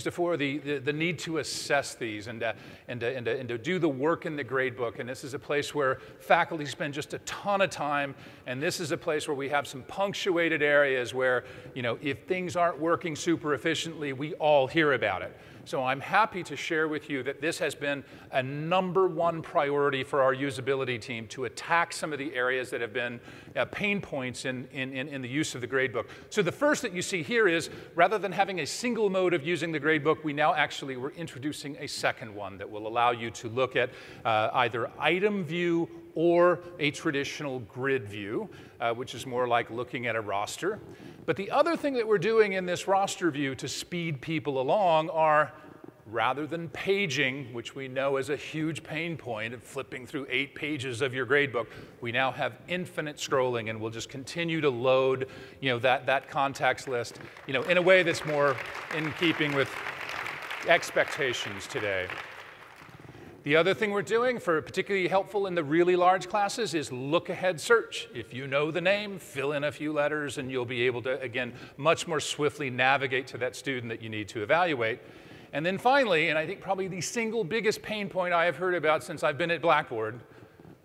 B: fore the need to assess these and to do the work in the gradebook. And this is a place where faculty spend just a ton of time. And this is a place where we have some punctuated areas where, if things aren't working super efficiently, we all hear about it. So I'm happy to share with you that this has been a #1 priority for our usability team to attack some of the areas that have been pain points in the use of the gradebook. So the first that you see here is, rather than having a single mode of using the gradebook, we're introducing a second one that will allow you to look at either item view or a traditional grid view, which is more like looking at a roster. But the other thing that we're doing in this roster view to speed people along are, rather than paging, which we know is a huge pain point of flipping through 8 pages of your gradebook, we now have infinite scrolling, and we'll just continue to load that contacts list in a way that's more in keeping with expectations today. The other thing we're doing, for particularly helpful in the really large classes, is look-ahead search. If you know the name, fill in a few letters, and you'll be able to, again, much more swiftly navigate to that student that you need to evaluate. And then finally, and I think probably the single biggest pain point I have heard about since I've been at Blackboard,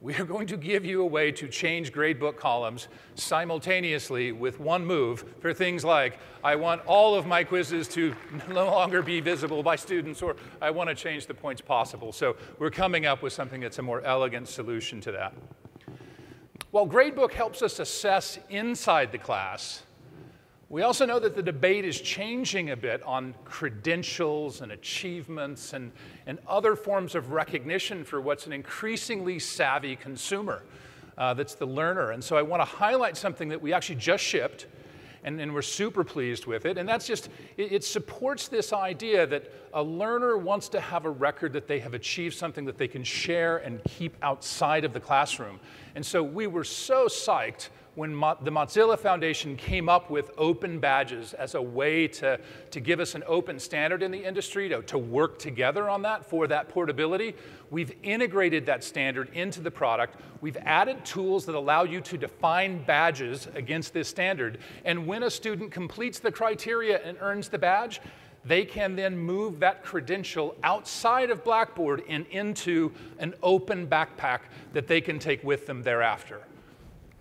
B: we are going to give you a way to change gradebook columns simultaneously with one move for things like, I want all of my quizzes to no longer be visible by students, or I want to change the points possible. So we're coming up with something that's a more elegant solution to that. While gradebook helps us assess inside the class, we also know that the debate is changing a bit on credentials and achievements and other forms of recognition for what's an increasingly savvy consumer. That's the learner. And so I want to highlight something that we actually just shipped, and we're super pleased with it. And that's just, it supports this idea that a learner wants to have a record that they have achieved something that they can share and keep outside of the classroom. And so we were so psyched when the Mozilla Foundation came up with open badges as a way to give us an open standard in the industry, to work together on that for that portability. We've integrated that standard into the product. We've added tools that allow you to define badges against this standard. And when a student completes the criteria and earns the badge, they can then move that credential outside of Blackboard and into an open backpack that they can take with them thereafter.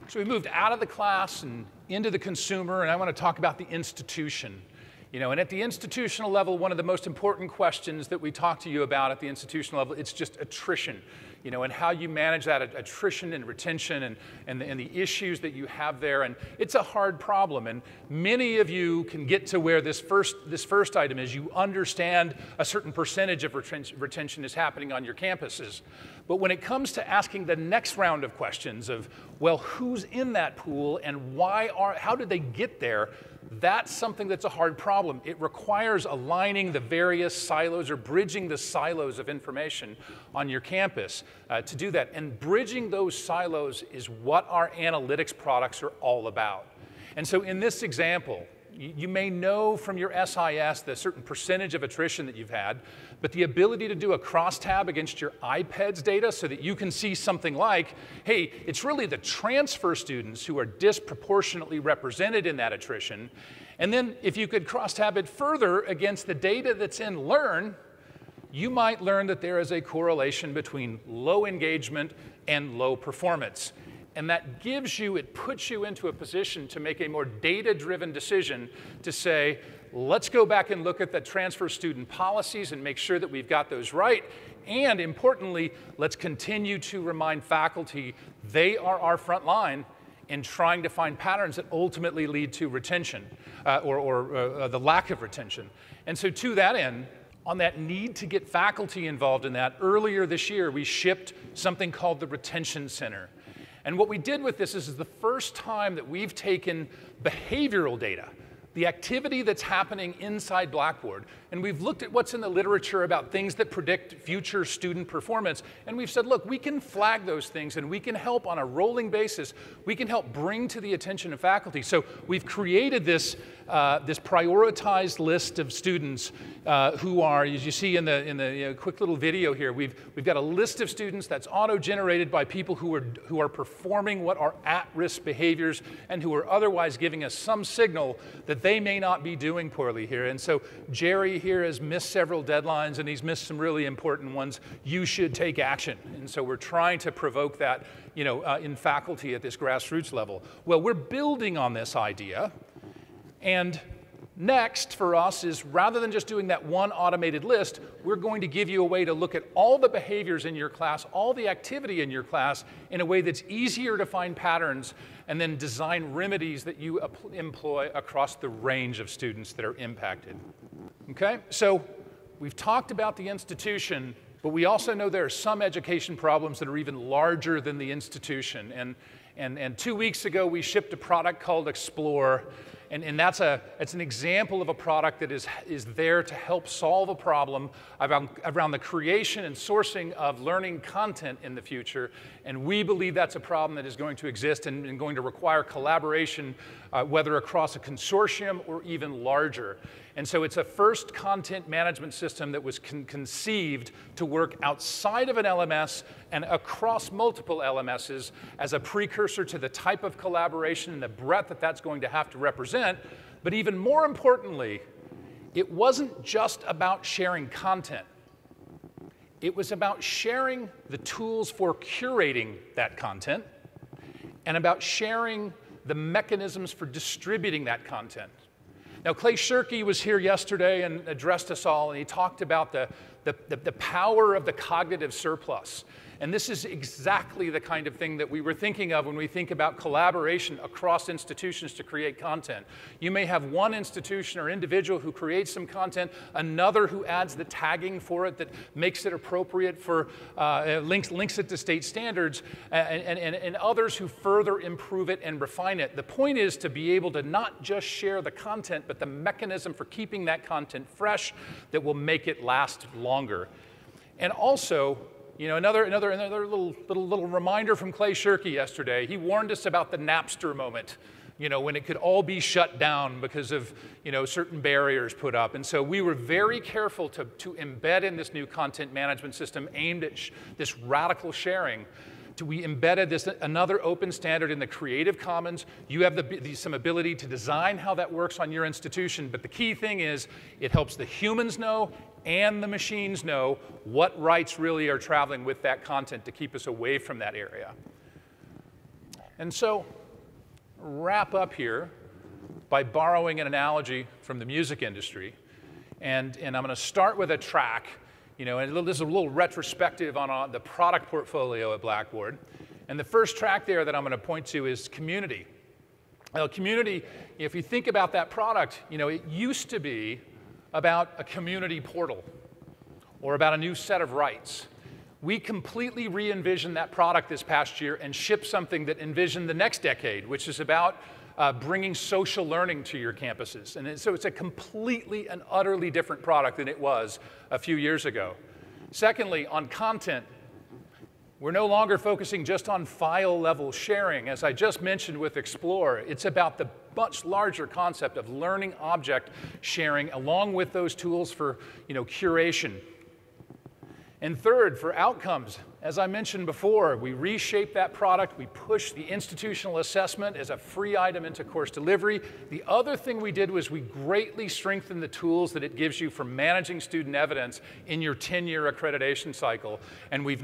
B: So we moved out of the class and into the consumer, and I want to talk about the institution. And at the institutional level, one of the most important questions that we talk to you about at the institutional level, it's just attrition. And how you manage that attrition and retention and the issues that you have there. And it's a hard problem. And many of you can get to where this first item is. You understand a certain percentage of retention is happening on your campuses. But when it comes to asking the next round of questions of, well, who's in that pool and how did they get there? That's something that's a hard problem. It requires aligning the various silos or bridging the silos of information on your campus to do that. And bridging those silos is what our analytics products are all about. And so in this example, You may know from your SIS the certain percentage of attrition that you've had, but the ability to do a crosstab against your iPad's data so that you can see something like, hey, it's really the transfer students who are disproportionately represented in that attrition. And then if you could crosstab it further against the data that's in Learn, you might learn that there is a correlation between low engagement and low performance. And that gives you, it puts you into a position to make a more data-driven decision to say, let's go back and look at the transfer student policies and make sure that we've got those right. And importantly, let's continue to remind faculty they are our front line in trying to find patterns that ultimately lead to retention or the lack of retention. And so to that end, on that need to get faculty involved in that, earlier this year we shipped something called the Retention Center. And what we did with this is the first time that we've taken behavioral data, the activity that's happening inside Blackboard, and we've looked at what's in the literature about things that predict future student performance, and we've said, look, we can flag those things and we can help on a rolling basis. We can help bring to the attention of faculty. So we've created this prioritized list of students who are, as you see in the quick little video here, we've got a list of students that's auto-generated by people who are performing what are at-risk behaviors and who are otherwise giving us some signal that they may not be doing poorly here. And so Jerry here has missed several deadlines and he's missed some really important ones. You should take action. And so we're trying to provoke that, in faculty at this grassroots level. Well, we're building on this idea. And next for us is, rather than just doing that one automated list, we're going to give you a way to look at all the behaviors in your class, all the activity in your class, in a way that's easier to find patterns, and then design remedies that you employ across the range of students that are impacted. Okay? So we've talked about the institution, but we also know there are some education problems that are even larger than the institution. And 2 weeks ago, we shipped a product called Explore. And it's an example of a product that is there to help solve a problem around the creation and sourcing of learning content in the future. And we believe that's a problem that is going to exist and going to require collaboration, whether across a consortium or even larger. And so it's a first content management system that was conceived to work outside of an LMS and across multiple LMSs as a precursor to the type of collaboration and the breadth that that's going to have to represent. But even more importantly, it wasn't just about sharing content. It was about sharing the tools for curating that content and about sharing the mechanisms for distributing that content. Now, Clay Shirky was here yesterday and addressed us all, and he talked about the power of the cognitive surplus. And this is exactly the kind of thing that we were thinking of when we think about collaboration across institutions to create content. You may have one institution or individual who creates some content, another who adds the tagging for it that makes it appropriate for, links it to state standards, and others who further improve it and refine it. The point is to be able to not just share the content, but the mechanism for keeping that content fresh that will make it last longer. And also, another little reminder from Clay Shirky yesterday. He warned us about the Napster moment, when it could all be shut down because of, certain barriers put up. And so we were very careful to embed in this new content management system aimed at this radical sharing. We embedded another open standard in the Creative Commons. You have some ability to design how that works on your institution, but the key thing is it helps the humans know and the machines know what rights really are traveling with that content to keep us away from that area. And so, wrap up here by borrowing an analogy from the music industry. And I'm going to start with a track. And this is a little retrospective on the product portfolio at Blackboard. And the first track there that I'm going to point to is Community. Now, Community, if you think about that product, it used to be about a community portal or about a new set of rights. We completely re-envisioned that product this past year and shipped something that envisioned the next decade, which is about bringing social learning to your campuses. And so it's a completely and utterly different product than it was a few years ago. Secondly, on content, We're no longer focusing just on file-level sharing. As I just mentioned with Explore, it's about the much larger concept of learning object sharing along with those tools for curation. And third, for outcomes, as I mentioned before, we reshaped that product. We pushed the institutional assessment as a free item into course delivery. The other thing we did was we greatly strengthened the tools that it gives you for managing student evidence in your 10-year accreditation cycle. And we've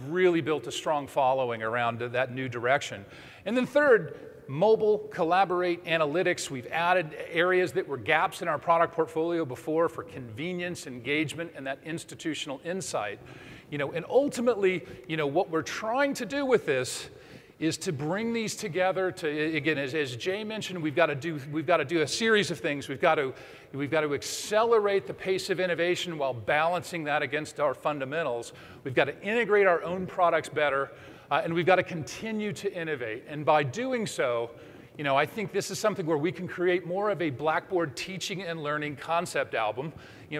B: really built a strong following around that new direction. And then third, mobile, collaborate, analytics. We've added areas that were gaps in our product portfolio before for convenience, engagement, and that institutional insight. And ultimately, what we're trying to do with this is to bring these together to, again, as Jay mentioned, we've got to do a series of things. We've got to accelerate the pace of innovation while balancing that against our fundamentals. We've got to integrate our own products better. And we've got to continue to innovate. And by doing so, I think this is something where we can create more of a Blackboard teaching and learning concept album.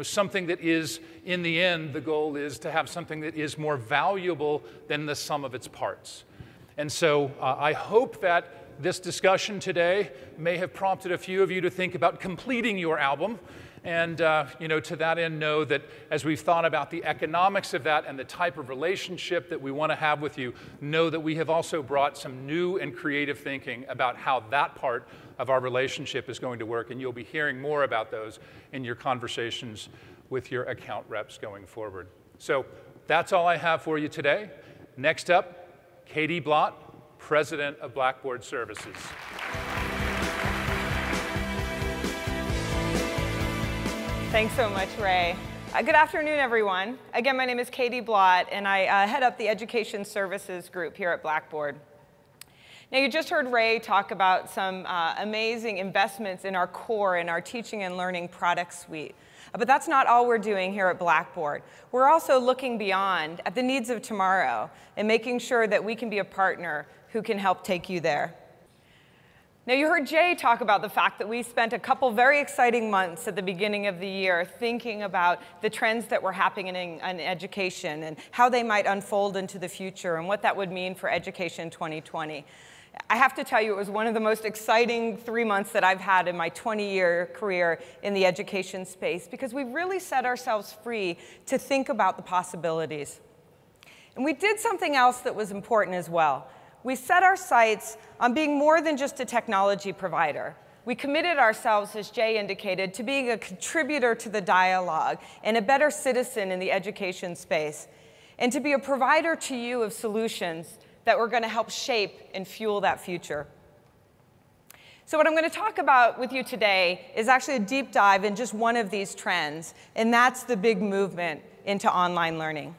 B: Something that is, in the end, the goal is to have something that is more valuable than the sum of its parts. And so I hope that this discussion today may have prompted a few of you to think about completing your album. And to that end, know that as we've thought about the economics of that and the type of relationship that we want to have with you, know that we have also brought some new and creative thinking about how that part of our relationship is going to work. And you'll be hearing more about those in your conversations with your account reps going forward. So that's all I have for you today. Next up, Katie Blott, President of Blackboard Services.
C: Thanks so much, Ray. Good afternoon, everyone. Again, my name is Katie Blott, and I head up the Education Services group here at Blackboard. Now, you just heard Ray talk about some amazing investments in our core, in our teaching and learning product suite. But that's not all we're doing here at Blackboard. We're also looking beyond at the needs of tomorrow and making sure that we can be a partner who can help take you there. Now, you heard Jay talk about the fact that we spent a couple very exciting months at the beginning of the year thinking about the trends that were happening in education and how they might unfold into the future and what that would mean for Education 2020. I have to tell you, it was one of the most exciting 3 months that I've had in my 20-year career in the education space because we really set ourselves free to think about the possibilities. And we did something else that was important as well. We set our sights on being more than just a technology provider. We committed ourselves, as Jay indicated, to being a contributor to the dialogue and a better citizen in the education space, and to be a provider to you of solutions that were going to help shape and fuel that future. So what I'm going to talk about with you today is actually a deep dive in just one of these trends, and that's the big movement into online learning.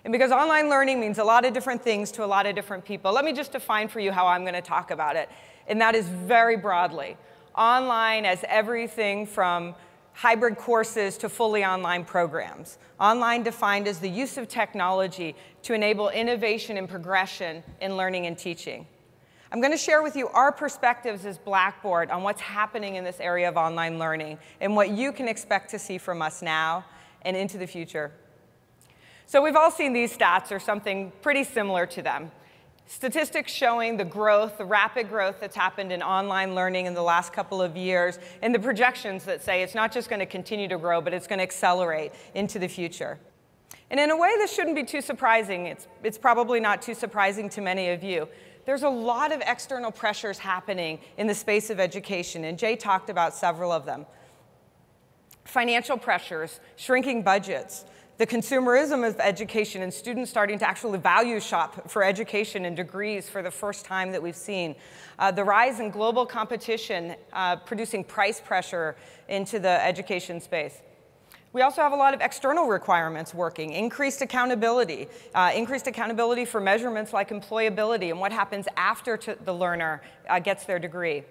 C: And because online learning means a lot of different things to a lot of different people, let me just define for you how I'm going to talk about it. And that is very broadly. Online as everything from hybrid courses to fully online programs. Online defined as the use of technology to enable innovation and progression in learning and teaching. I'm going to share with you our perspectives as Blackboard on what's happening in this area of online learning and what you can expect to see from us now and into the future. So we've all seen these stats or something pretty similar to them. Statistics showing the growth, the rapid growth that's happened in online learning in the last couple of years, and the projections that say it's not just going to continue to grow, but it's going to accelerate into the future. And in a way, this shouldn't be too surprising. It's probably not too surprising to many of you. There's a lot of external pressures happening in the space of education, and Jay talked about several of them. Financial pressures, shrinking budgets, the consumerism of education and students starting to actually value shop for education and degrees for the first time that we've seen. The rise in global competition producing price pressure into the education space. We also have a lot of external requirements working, increased accountability for measurements like employability and what happens after the learner gets their degree.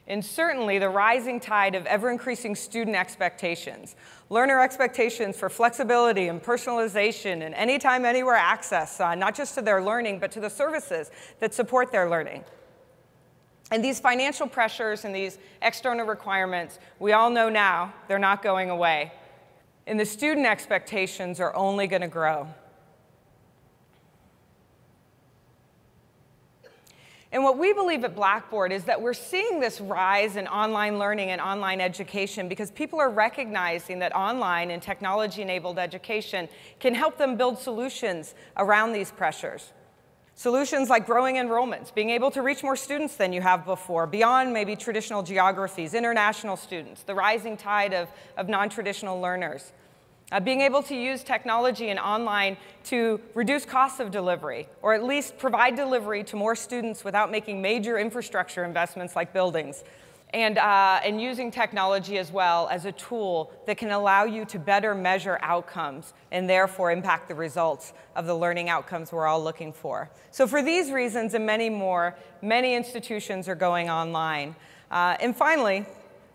C: And certainly the rising tide of ever-increasing student expectations, learner expectations for flexibility and personalization and anytime, anywhere access, not just to their learning, but to the services that support their learning. And these financial pressures and these external requirements, we all know now, they're not going away. And the student expectations are only going to grow. And what we believe at Blackboard is that we're seeing this rise in online learning and online education because people are recognizing that online and technology-enabled education can help them build solutions around these pressures. Solutions like growing enrollments, being able to reach more students than you have before, beyond maybe traditional geographies, international students, the rising tide of non-traditional learners. Being able to use technology and online to reduce costs of delivery, or at least provide delivery to more students without making major infrastructure investments like buildings. And using technology as well as a tool that can allow you to better measure outcomes and therefore impact the results of the learning outcomes we're all looking for. So for these reasons and many more, many institutions are going online. And finally,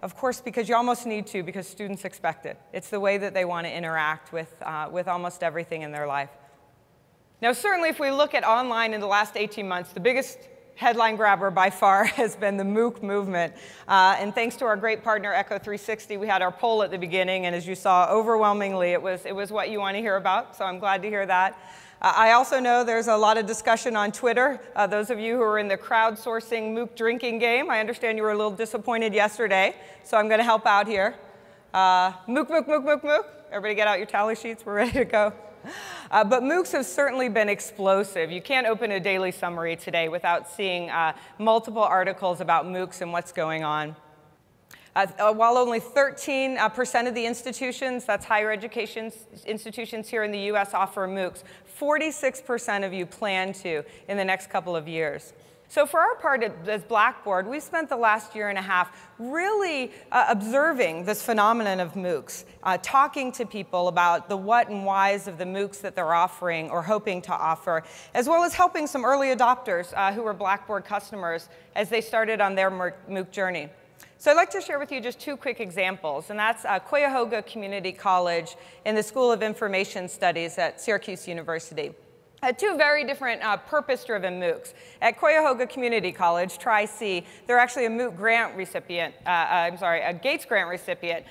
C: of course, because you almost need to, because students expect it. It's the way that they want to interact with almost everything in their life. Now, certainly if we look at online in the last 18 months, the biggest headline grabber by far has been the MOOC movement. And thanks to our great partner, Echo360, we had our poll at the beginning, and as you saw, overwhelmingly, it was what you want to hear about, so I'm glad to hear that. I also know there's a lot of discussion on Twitter. Those of you who are in the crowdsourcing MOOC drinking game, I understand you were a little disappointed yesterday, so I'm going to help out here. MOOC, MOOC, MOOC, MOOC, MOOC. Everybody get out your tally sheets. We're ready to go. But MOOCs have certainly been explosive. You can't open a daily summary today without seeing multiple articles about MOOCs and what's going on. While only 13% of the institutions, that's higher education institutions here in the US, offer MOOCs, 46% of you plan to in the next couple of years. So for our part as Blackboard, we've spent the last year and a half really observing this phenomenon of MOOCs, talking to people about the what and whys of the MOOCs that they're offering or hoping to offer, as well as helping some early adopters who were Blackboard customers as they started on their MOOC journey. So I'd like to share with you just two quick examples, and that's Cuyahoga Community College and the School of Information Studies at Syracuse University. Two very different purpose-driven MOOCs. At Cuyahoga Community College, Tri-C, they're actually a MOOC grant recipient, a Gates grant recipient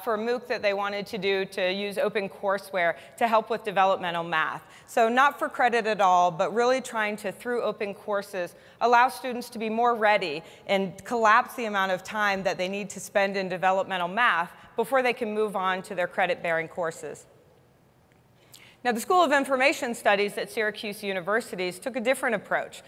C: for a MOOC that they wanted to do to use OpenCourseWare to help with developmental math. So not for credit at all, but really trying to, through open courses, allow students to be more ready and collapse the amount of time that they need to spend in developmental math before they can move on to their credit-bearing courses. Now, the School of Information Studies at Syracuse University took a different approach,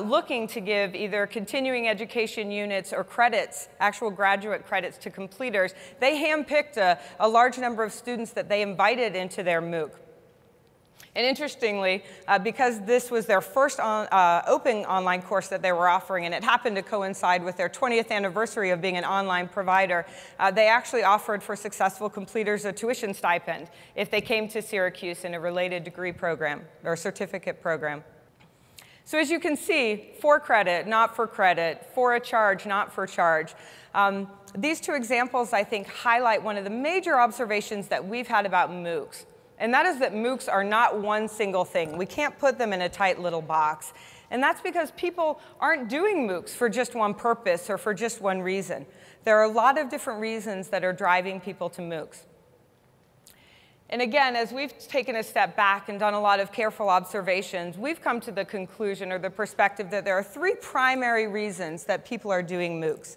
C: looking to give either continuing education units or credits, actual graduate credits to completers. They handpicked a large number of students that they invited into their MOOC. And interestingly, because this was their first open online course that they were offering, and it happened to coincide with their 20th anniversary of being an online provider, they actually offered for successful completers a tuition stipend if they came to Syracuse in a related degree program or certificate program. So as you can see, for credit, not for credit, for a charge, not for charge. These two examples, I think, highlight one of the major observations that we've had about MOOCs. And that is that MOOCs are not one single thing. We can't put them in a tight little box. And that's because people aren't doing MOOCs for just one purpose or for just one reason. There are a lot of different reasons that are driving people to MOOCs. And again, as we've taken a step back and done a lot of careful observations, we've come to the conclusion or the perspective that there are three primary reasons that people are doing MOOCs.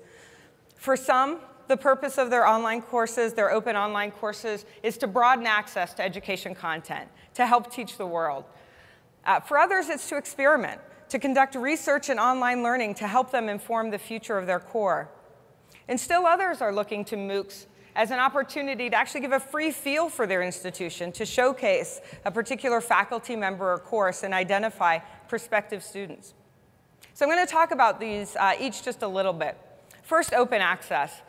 C: For some, the purpose of their online courses, their open online courses, is to broaden access to education content, to help teach the world. For others, it's to experiment, to conduct research and online learning to help them inform the future of their core. And still others are looking to MOOCs as an opportunity to actually give a free feel for their institution, to showcase a particular faculty member or course and identify prospective students. So I'm going to talk about these each just a little bit. First, open access.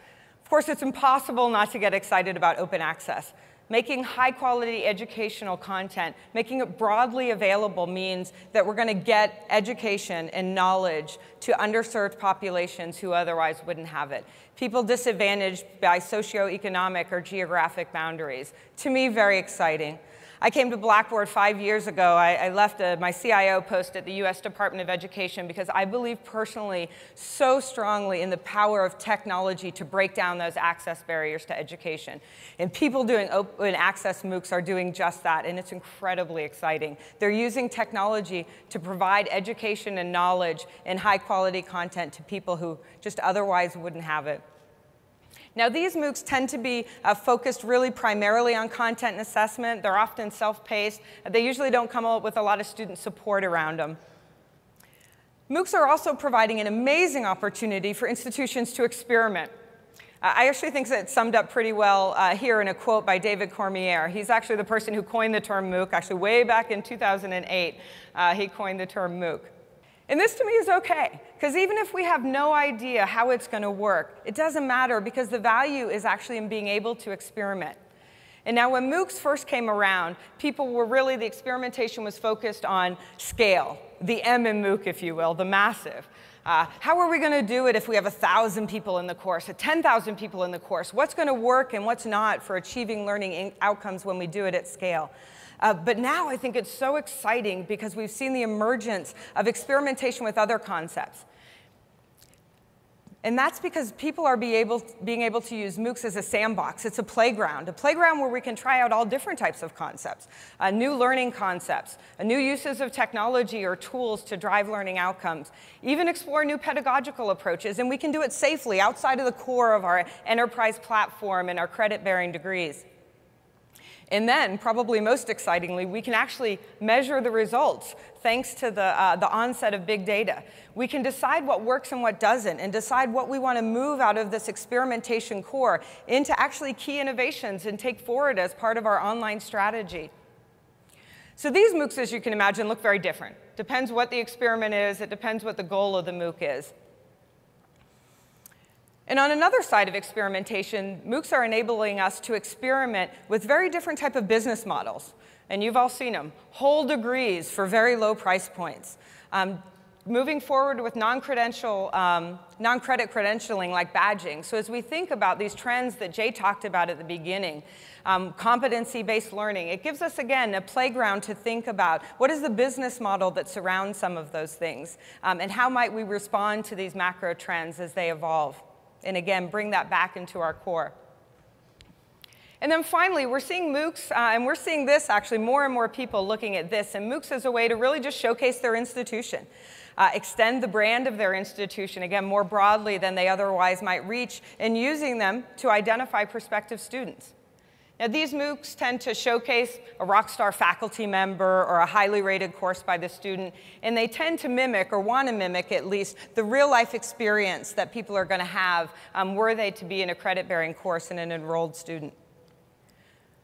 C: Of course, it's impossible not to get excited about open access. Making high-quality educational content, making it broadly available means that we're going to get education and knowledge to underserved populations who otherwise wouldn't have it. People disadvantaged by socioeconomic or geographic boundaries. To me, very exciting. I came to Blackboard 5 years ago. I left my CIO post at the US Department of Education because I believe personally so strongly in the power of technology to break down those access barriers to education. And people doing open access MOOCs are doing just that, and it's incredibly exciting. They're using technology to provide education and knowledge and high quality content to people who just otherwise wouldn't have it. Now, these MOOCs tend to be focused really primarily on content and assessment. They're often self-paced. They usually don't come up with a lot of student support around them. MOOCs are also providing an amazing opportunity for institutions to experiment. I actually think that it's summed up pretty well here in a quote by David Cormier. He's actually the person who coined the term MOOC. Actually, way back in 2008, he coined the term MOOC. And this, to me, is OK, because even if we have no idea how it's going to work, it doesn't matter, because the value is actually in being able to experiment. And now, when MOOCs first came around, people were really, the experimentation was focused on scale, the M in MOOC, if you will, the massive. How are we going to do it if we have 1,000 people in the course, 10,000 people in the course? What's going to work and what's not for achieving learning outcomes when we do it at scale? But now I think it's so exciting because we've seen the emergence of experimentation with other concepts. And that's because people are being able to use MOOCs as a sandbox. It's a playground where we can try out all different types of concepts, new learning concepts, new uses of technology or tools to drive learning outcomes, even explore new pedagogical approaches. And we can do it safely outside of the core of our enterprise platform and our credit-bearing degrees. And then, probably most excitingly, we can actually measure the results thanks to the onset of big data. We can decide what works and what doesn't, and decide what we want to move out of this experimentation core into actually key innovations and take forward as part of our online strategy. So these MOOCs, as you can imagine, look very different. Depends what the experiment is. It depends what the goal of the MOOC is. And on another side of experimentation, MOOCs are enabling us to experiment with very different type of business models. And you've all seen them. Whole degrees for very low price points. Moving forward with non-credit credentialing like badging. So as we think about these trends that Jay talked about at the beginning, competency-based learning, it gives us, again, a playground to think about what is the business model that surrounds some of those things, and how might we respond to these macro trends as they evolve. And again, bring that back into our core. And then finally, we're seeing MOOCs, and we're seeing this actually, more and more people looking at this, and MOOCs as a way to really just showcase their institution, extend the brand of their institution, again, more broadly than they otherwise might reach, and using them to identify prospective students. Now, these MOOCs tend to showcase a rockstar faculty member or a highly rated course by the student, and they tend to mimic, or want to mimic at least, the real-life experience that people are going to have were they to be in a credit-bearing course and an enrolled student.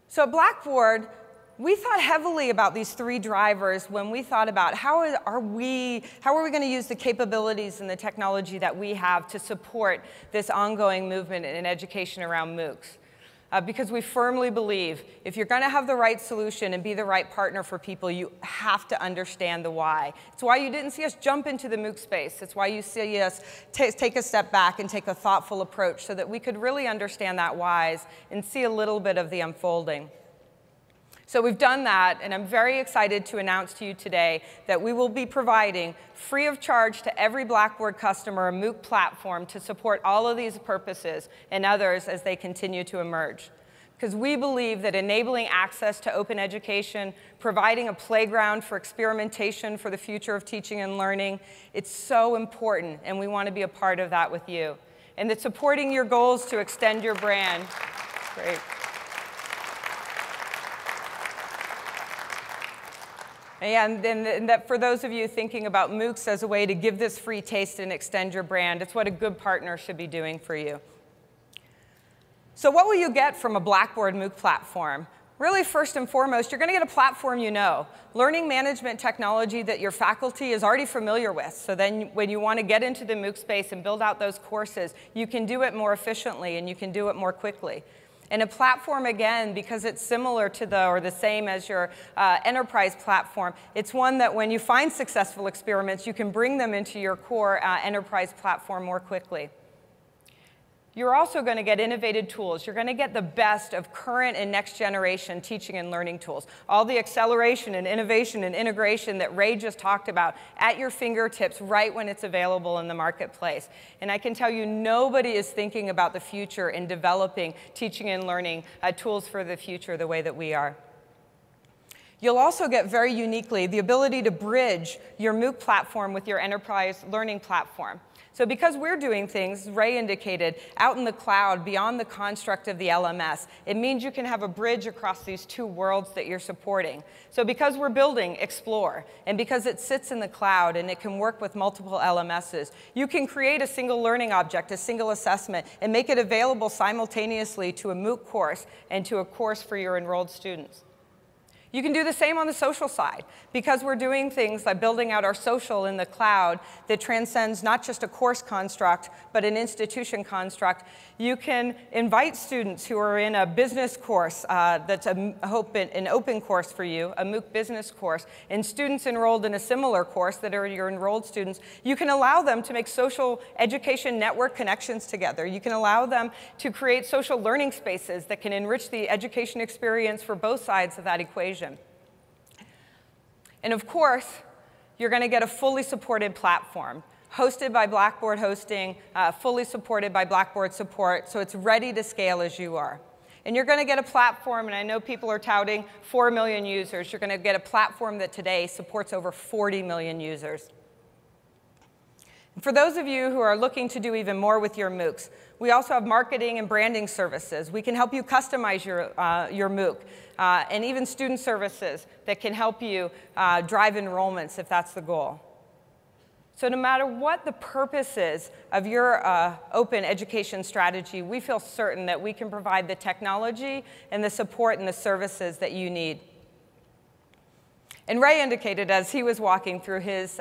C: So at Blackboard, we thought heavily about these three drivers when we thought about how are we going to use the capabilities and the technology that we have to support this ongoing movement in education around MOOCs. Because we firmly believe if you're going to have the right solution and be the right partner for people, you have to understand the why. It's why you didn't see us jump into the MOOC space. It's why you see us take a step back and take a thoughtful approach so that we could really understand that whys and see a little bit of the unfolding. So we've done that, and I'm very excited to announce to you today that we will be providing, free of charge to every Blackboard customer, a MOOC platform to support all of these purposes and others as they continue to emerge. Because we believe that enabling access to open education, providing a playground for experimentation for the future of teaching and learning, it's so important, and we want to be a part of that with you. And that supporting your goals to extend your brand. Great. And that for those of you thinking about MOOCs as a way to give this free taste and extend your brand, it's what a good partner should be doing for you. So what will you get from a Blackboard MOOC platform? Really, first and foremost, you're going to get a platform you know, learning management technology that your faculty is already familiar with. So then when you want to get into the MOOC space and build out those courses, you can do it more efficiently and you can do it more quickly. And a platform, again, because it's similar to or the same as your enterprise platform, it's one that when you find successful experiments, you can bring them into your core enterprise platform more quickly. You're also going to get innovative tools. You're going to get the best of current and next generation teaching and learning tools. All the acceleration and innovation and integration that Ray just talked about at your fingertips right when it's available in the marketplace. And I can tell you, nobody is thinking about the future and developing teaching and learning tools for the future the way that we are. You'll also get very uniquely the ability to bridge your MOOC platform with your enterprise learning platform. So because we're doing things, Ray indicated, out in the cloud, beyond the construct of the LMS, it means you can have a bridge across these two worlds that you're supporting. So because we're building Explore, and because it sits in the cloud and it can work with multiple LMSs, you can create a single learning object, a single assessment, and make it available simultaneously to a MOOC course and to a course for your enrolled students. You can do the same on the social side. Because we're doing things like building out our social in the cloud that transcends not just a course construct, but an institution construct, you can invite students who are in a business course that's an open course for you, a MOOC business course, and students enrolled in a similar course that are your enrolled students. You can allow them to make social education network connections together. You can allow them to create social learning spaces that can enrich the education experience for both sides of that equation. And of course, you're going to get a fully supported platform, hosted by Blackboard hosting, fully supported by Blackboard support, so it's ready to scale as you are. And you're going to get a platform, and I know people are touting 4 million users. You're going to get a platform that today supports over 40 million users. And for those of you who are looking to do even more with your MOOCs, we also have marketing and branding services. We can help you customize your MOOC, and even student services that can help you drive enrollments if that's the goal. So no matter what the purpose is of your open education strategy, we feel certain that we can provide the technology and the support and the services that you need. And Ray indicated as he was walking through his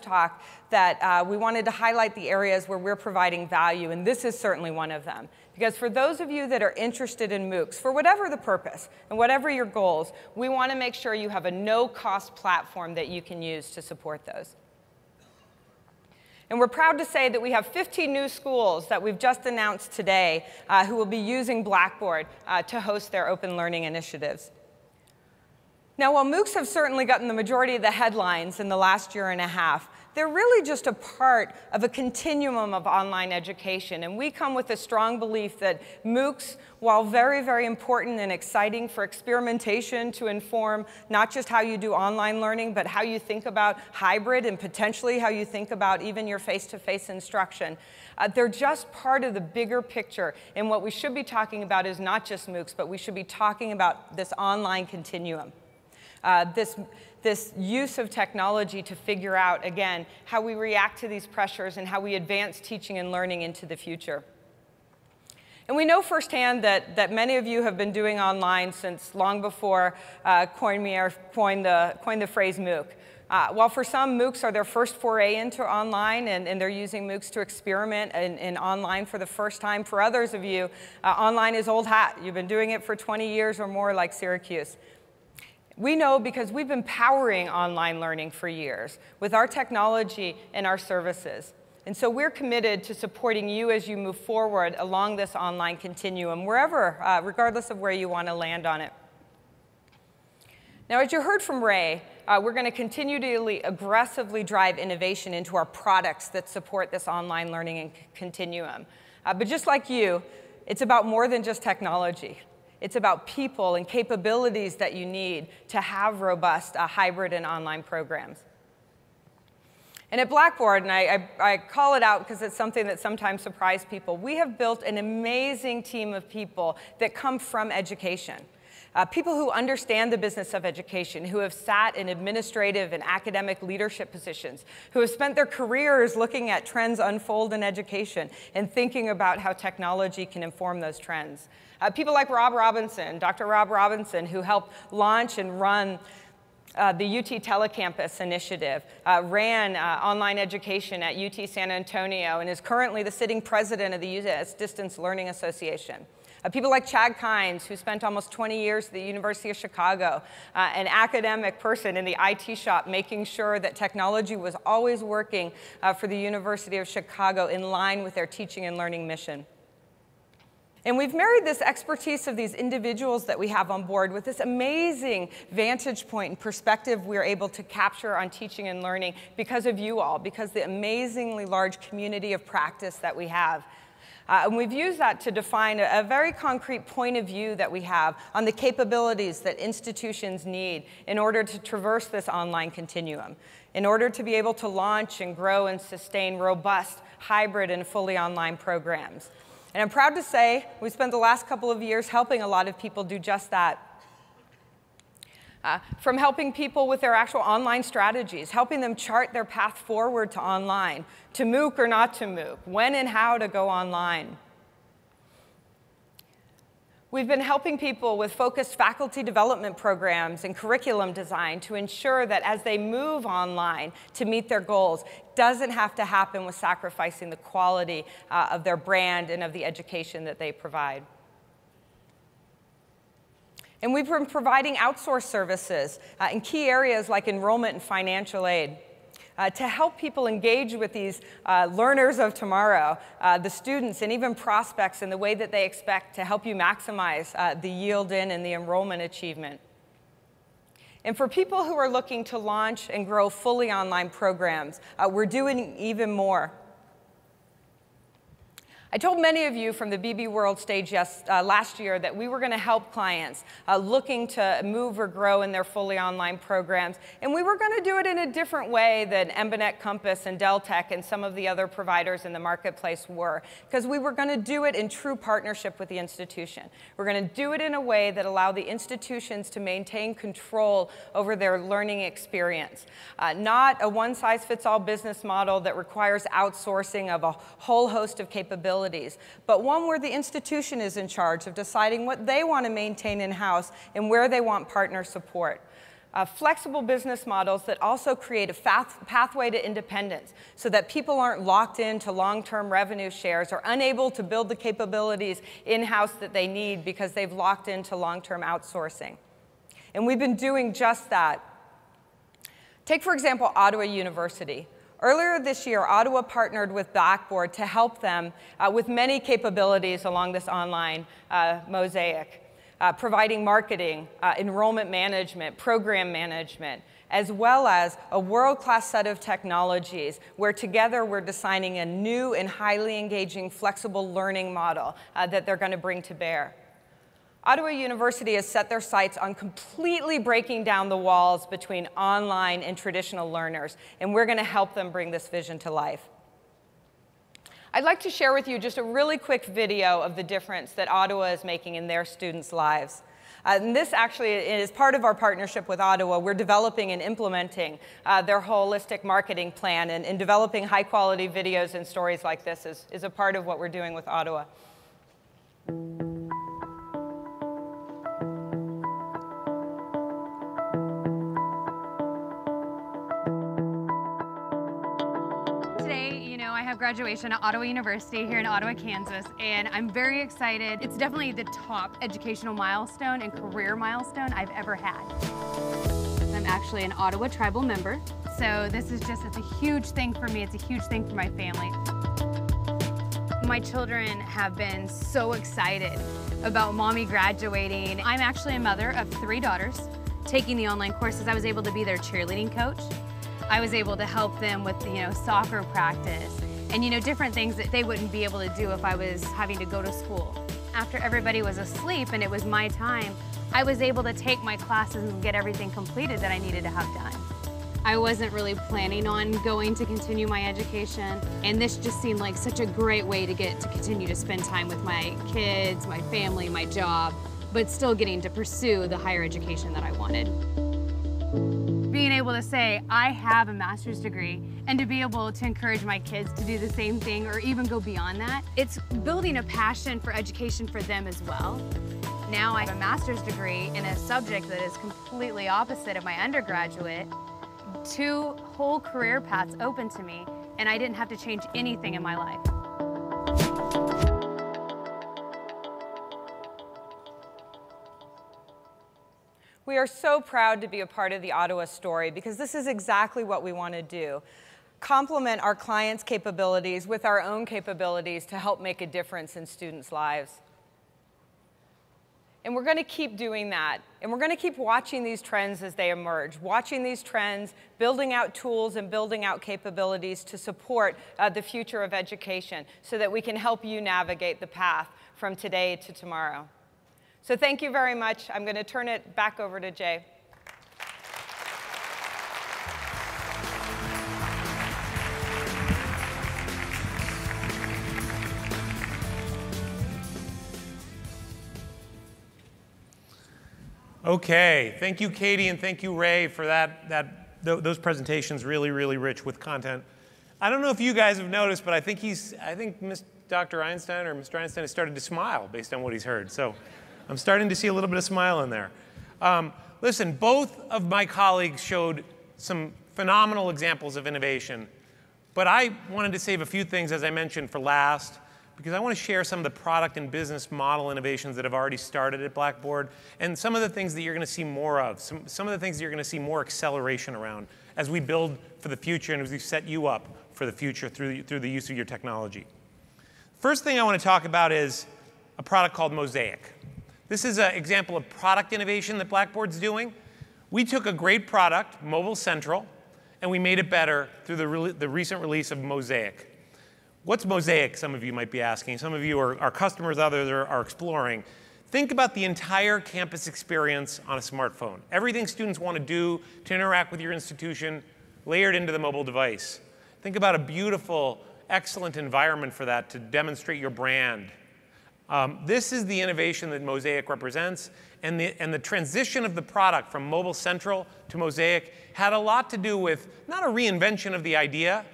C: talk that we wanted to highlight the areas where we're providing value, and this is certainly one of them. Because for those of you that are interested in MOOCs, for whatever the purpose and whatever your goals, we want to make sure you have a no-cost platform that you can use to support those. And we're proud to say that we have 15 new schools that we've just announced today who will be using Blackboard to host their open learning initiatives. Now, while MOOCs have certainly gotten the majority of the headlines in the last year and a half, they're really just a part of a continuum of online education. And we come with a strong belief that MOOCs, while very, very important and exciting for experimentation to inform not just how you do online learning, but how you think about hybrid and potentially how you think about even your face-to-face instruction, they're just part of the bigger picture. And what we should be talking about is not just MOOCs, but we should be talking about this online continuum. This use of technology to figure out, again, how we react to these pressures and how we advance teaching and learning into the future. And we know firsthand that many of you have been doing online since long before Koinmeier coined the phrase MOOC. While for some, MOOCs are their first foray into online, and they're using MOOCs to experiment in online for the first time, for others of you, online is old hat. You've been doing it for 20 years or more, like Syracuse. We know because we've been powering online learning for years with our technology and our services. And so we're committed to supporting you as you move forward along this online continuum, wherever, regardless of where you want to land on it. Now, as you heard from Ray, we're going to continue to aggressively drive innovation into our products that support this online learning continuum. But just like you, it's about more than just technology. It's about people and capabilities that you need to have robust hybrid and online programs. And at Blackboard, and I call it out because it's something that sometimes surprises people, we have built an amazing team of people that come from education. People who understand the business of education, who have sat in administrative and academic leadership positions, who have spent their careers looking at trends unfold in education and thinking about how technology can inform those trends. People like Rob Robinson, Dr. Rob Robinson, who helped launch and run the UT Telecampus initiative, ran online education at UT San Antonio, and is currently the sitting president of the U.S. Distance Learning Association. People like Chad Kynes, who spent almost 20 years at the University of Chicago, an academic person in the IT shop, making sure that technology was always working for the University of Chicago in line with their teaching and learning mission. And we've married this expertise of these individuals that we have on board with this amazing vantage point and perspective we're able to capture on teaching and learning because of you all, because the amazingly large community of practice that we have. And we've used that to define a very concrete point of view that we have on the capabilities that institutions need in order to traverse this online continuum, in order to be able to launch and grow and sustain robust, hybrid, and fully online programs. And I'm proud to say we spent the last couple of years helping a lot of people do just that. From helping people with their actual online strategies, helping them chart their path forward to online, to MOOC or not to MOOC, when and how to go online. We've been helping people with focused faculty development programs and curriculum design to ensure that as they move online to meet their goals, it doesn't have to happen with sacrificing the quality of their brand and of the education that they provide. And we've been providing outsourced services in key areas like enrollment and financial aid to help people engage with these learners of tomorrow, the students and even prospects in the way that they expect to help you maximize the yield in and the enrollment achievement. And for people who are looking to launch and grow fully online programs, we're doing even more. I told many of you from the BbWorld stage last year that we were going to help clients looking to move or grow in their fully online programs, and we were going to do it in a different way than Embanet, Compass, and Deltek and some of the other providers in the marketplace were, because we were going to do it in true partnership with the institution. We're going to do it in a way that allowed the institutions to maintain control over their learning experience, not a one-size-fits-all business model that requires outsourcing of a whole host of capabilities, but one where the institution is in charge of deciding what they want to maintain in-house and where they want partner support. Flexible business models that also create a pathway to independence so that people aren't locked into long-term revenue shares or unable to build the capabilities in-house that they need because they've locked into long-term outsourcing. And we've been doing just that. Take, for example, Ottawa University. Earlier this year, Ottawa partnered with Blackboard to help them with many capabilities along this online mosaic, providing marketing, enrollment management, program management, as well as a world-class set of technologies where together we're designing a new and highly engaging flexible learning model that they're going to bring to bear. Ottawa University has set their sights on completely breaking down the walls between online and traditional learners, and we're going to help them bring this vision to life. I'd like to share with you just a really quick video of the difference that Ottawa is making in their students' lives. And this actually is part of our partnership with Ottawa. We're developing and implementing their holistic marketing plan, and developing high-quality videos and stories like this is a part of what we're doing with Ottawa.
D: Graduation at Ottawa University here in Ottawa, Kansas, and I'm very excited. It's definitely the top educational milestone and career milestone I've ever had. I'm actually an Ottawa tribal member, so this is just, it's a huge thing for me. It's a huge thing for my family. My children have been so excited about mommy graduating. I'm actually a mother of 3 daughters. Taking the online courses, I was able to be their cheerleading coach. I was able to help them with, soccer practice. And different things that they wouldn't be able to do if I was having to go to school. After everybody was asleep and it was my time, I was able to take my classes and get everything completed that I needed to have done. I wasn't really planning on going to continue my education, and this just seemed like such a great way to get to continue to spend time with my kids, my family, my job, but still getting to pursue the higher education that I wanted. Being able to say, I have a master's degree, and to be able to encourage my kids to do the same thing or even go beyond that, it's building a passion for education for them as well. Now I have a master's degree in a subject that is completely opposite of my undergraduate. 2 whole career paths open to me, and I didn't have to change anything in my life.
C: We are so proud to be a part of the Ottawa story because this is exactly what we want to do. Complement our clients' capabilities with our own capabilities to help make a difference in students' lives. And we're going to keep doing that. And we're going to keep watching these trends as they emerge, watching these trends, building out tools and building out capabilities to support the future of education so that we can help you navigate the path from today to tomorrow. So thank you very much. I'm going to turn it back over to Jay.
A: Okay, thank you, Katie, and thank you, Ray, for those presentations. Really, really rich with content. I don't know if you guys have noticed, but I think Dr. Einstein or Mr. Einstein has started to smile based on what he's heard. So I'm starting to see a little bit of smile in there. Listen, both of my colleagues showed some phenomenal examples of innovation, but I wanted to save a few things, as I mentioned, for last, because I want to share some of the product and business model innovations that have already started at Blackboard, and some of the things that you're going to see more of, some of the things that you're going to see more acceleration around as we build for the future and as we set you up for the future through the use of your technology. First thing I want to talk about is a product called Mosaic. This is an example of product innovation that Blackboard's doing. We took a great product, Mobile Central, and we made it better through the recent release of Mosaic. What's Mosaic, some of you might be asking. Some of you are customers, others are exploring. Think about the entire campus experience on a smartphone. Everything students want to do to interact with your institution, layered into the mobile device. Think about a beautiful, excellent environment for that to demonstrate your brand. This is the innovation that Mosaic represents, and the transition of the product from Mobile Central to Mosaic had a lot to do with not a reinvention of the idea,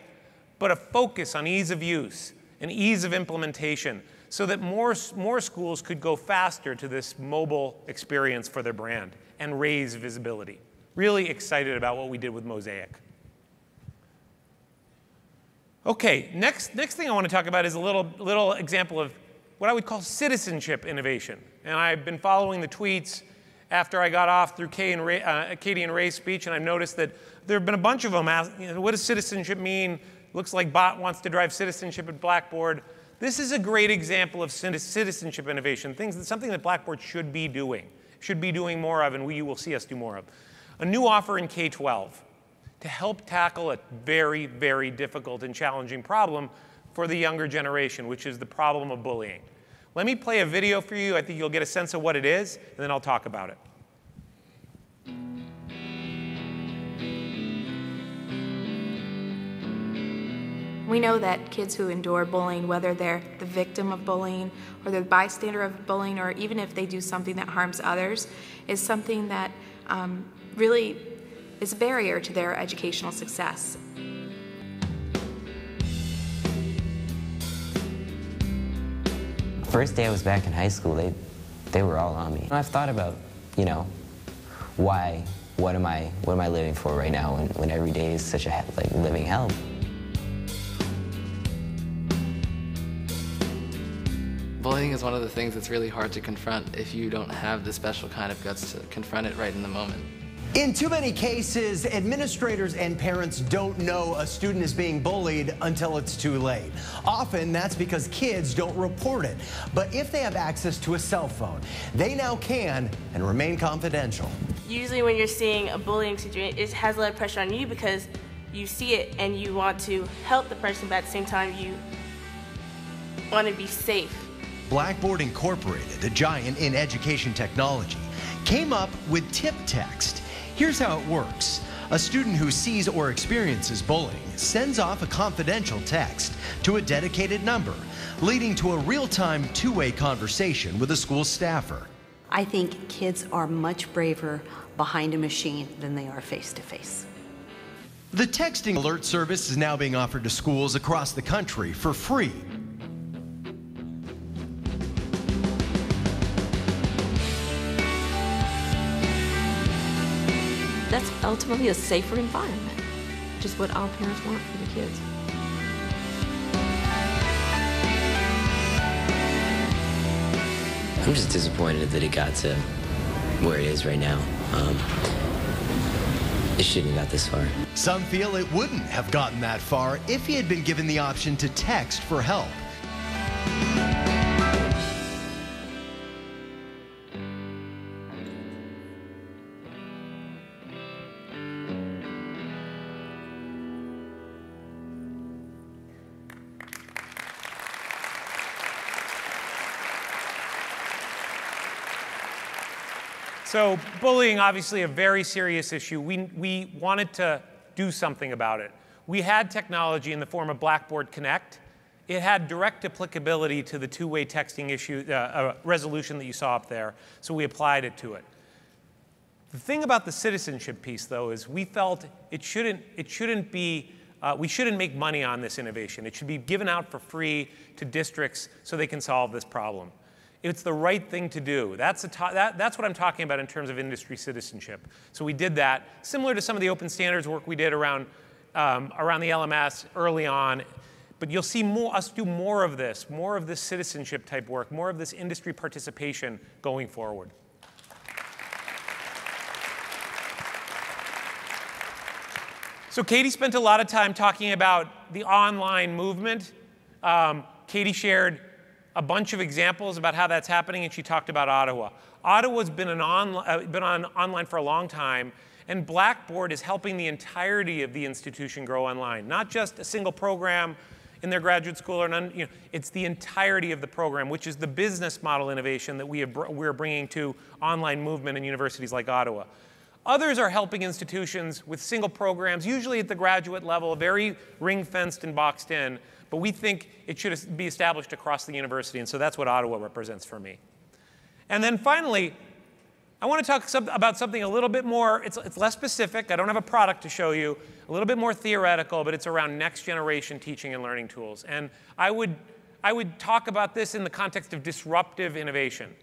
A: but a focus on ease of use and ease of implementation so that more schools could go faster to this mobile experience for their brand and raise visibility. Really excited about what we did with Mosaic. Okay, next thing I want to talk about is a little example of what I would call citizenship innovation. And I've been following the tweets after I got off through Katie and Ray's speech, and I've noticed that there have been a bunch of them asking, what does citizenship mean? Looks like Bot wants to drive citizenship at Blackboard. This is a great example of citizenship innovation, something that Blackboard should be doing more of, and you will see us do more of. A new offer in K-12 to help tackle a very, very difficult and challenging problem for the younger generation, which is the problem of bullying. Let me play a video for you. I think you'll get a sense of what it is, and then I'll talk about it.
E: We know that kids who endure bullying, whether they're the victim of bullying or the bystander of bullying, or even if they do something that harms others, is something that really is a barrier to their educational success.
F: First day I was back in high school, they were all on me. I've thought about, what am I living for right now when every day is such a living hell?
G: Bullying is one of the things that's really hard to confront if you don't have the special kind of guts to confront it right in the moment.
H: In too many cases, administrators and parents don't know a student is being bullied until it's too late. Often that's because kids don't report it. But if they have access to a cell phone, they now can and remain confidential.
I: Usually when you're seeing a bullying situation, it has a lot of pressure on you because you see it and you want to help the person, but at the same time you want to be safe.
H: Blackboard Incorporated, a giant in education technology, came up with tip text. Here's how it works. A student who sees or experiences bullying sends off a confidential text to a dedicated number, leading to a real-time two-way conversation with a school staffer.
J: I think kids are much braver behind a machine than they are face-to-face.
H: The texting alert service is now being offered to schools across the country for free.
K: That's ultimately a safer environment, which is what all parents want for the kids.
F: I'm just disappointed that it got to where it is right now. It shouldn't have got this far.
H: Some feel it wouldn't have gotten that far if he had been given the option to text for help.
A: So bullying, obviously a very serious issue. We wanted to do something about it. We had technology in the form of Blackboard Connect. It had direct applicability to the two-way texting issue, resolution that you saw up there, so we applied it to it. The thing about the citizenship piece, though, is we felt we shouldn't make money on this innovation. It should be given out for free to districts so they can solve this problem. It's the right thing to do. That's what I'm talking about in terms of industry citizenship. So we did that, similar to some of the open standards work we did around the LMS early on. But you'll see us do more of this citizenship type work, more of this industry participation going forward. So Katie spent a lot of time talking about the online movement. Katie shared a bunch of examples about how that's happening, and she talked about Ottawa. Ottawa's been online for a long time, and Blackboard is helping the entirety of the institution grow online, not just a single program in their graduate school, or it's the entirety of the program, which is the business model innovation that we're bringing to online movement in universities like Ottawa. Others are helping institutions with single programs, usually at the graduate level, very ring-fenced and boxed in, but we think it should be established across the university, and so that's what Ottawa represents for me. And then finally, I want to talk about something a little bit more, it's less specific, I don't have a product to show you, a little bit more theoretical, but it's around next generation teaching and learning tools. And I would talk about this in the context of disruptive innovation.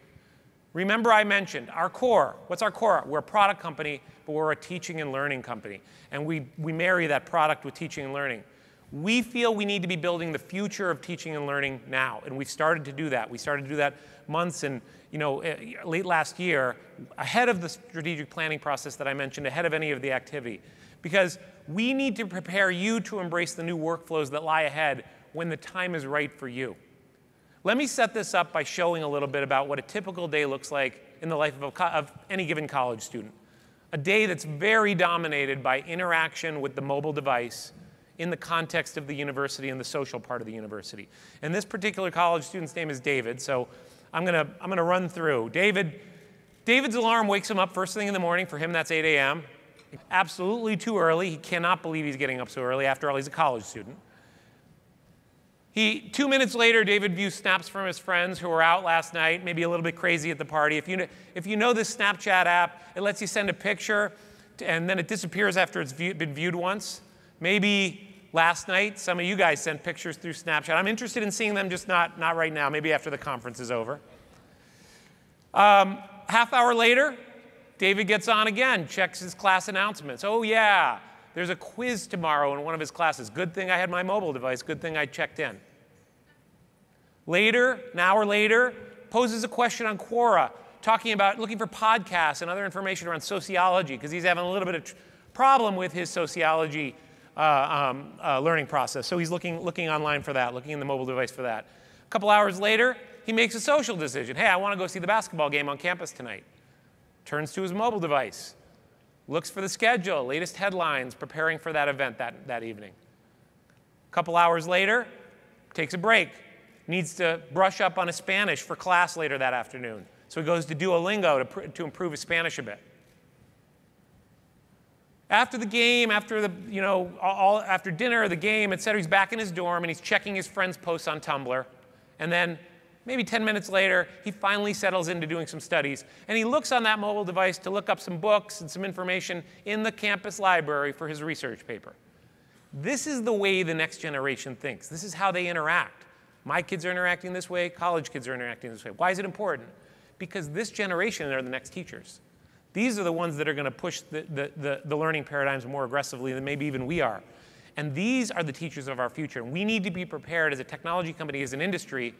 A: Remember I mentioned our core. What's our core? We're a product company, but we're a teaching and learning company. And we marry that product with teaching and learning. We feel we need to be building the future of teaching and learning now, and we've started to do that. We started to do that months and late last year, ahead of the strategic planning process that I mentioned, ahead of any of the activity. Because we need to prepare you to embrace the new workflows that lie ahead when the time is right for you. Let me set this up by showing a little bit about what a typical day looks like in the life of any given college student. A day that's very dominated by interaction with the mobile device in the context of the university and the social part of the university. And this particular college student's name is David, so I'm gonna run through. David's alarm wakes him up first thing in the morning. For him, that's 8 a.m. Absolutely too early. He cannot believe he's getting up so early. After all, he's a college student. 2 minutes later, David views snaps from his friends who were out last night, maybe a little bit crazy at the party. If you know this Snapchat app, it lets you send a picture, and then it disappears after it's been viewed once. Maybe last night, some of you guys sent pictures through Snapchat. I'm interested in seeing them, just not right now, maybe after the conference is over. Half hour later, David gets on again, checks his class announcements. Oh yeah, there's a quiz tomorrow in one of his classes. Good thing I had my mobile device, good thing I checked in. Later, an hour later, poses a question on Quora, looking for podcasts and other information around sociology, because he's having a little bit of problem with his sociology learning process. So he's looking online for that, looking in the mobile device for that. A couple hours later, he makes a social decision. Hey, I want to go see the basketball game on campus tonight. Turns to his mobile device, looks for the schedule, latest headlines, preparing for that event that evening. A couple hours later, takes a break, needs to brush up on his Spanish for class later that afternoon. So he goes to Duolingo to improve his Spanish a bit. After the game, after dinner, the game, et cetera, he's back in his dorm and he's checking his friends' posts on Tumblr. And then maybe 10 minutes later, he finally settles into doing some studies. And he looks on that mobile device to look up some books and some information in the campus library for his research paper. This is the way the next generation thinks. This is how they interact. My kids are interacting this way. College kids are interacting this way. Why is it important? Because this generation are the next teachers. These are the ones that are going to push the learning paradigms more aggressively than maybe even we are. And these are the teachers of our future. And we need to be prepared as a technology company, as an industry,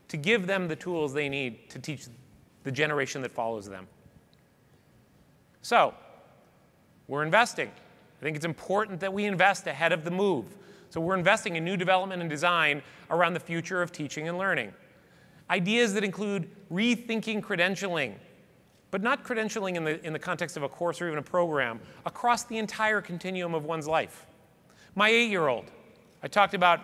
A: to give them the tools they need to teach the generation that follows them. So, we're investing. I think it's important that we invest ahead of the move. So we're investing in new development and design around the future of teaching and learning. Ideas that include rethinking credentialing, but not credentialing in the context of a course or even a program, across the entire continuum of one's life. My 8-year-old. I talked about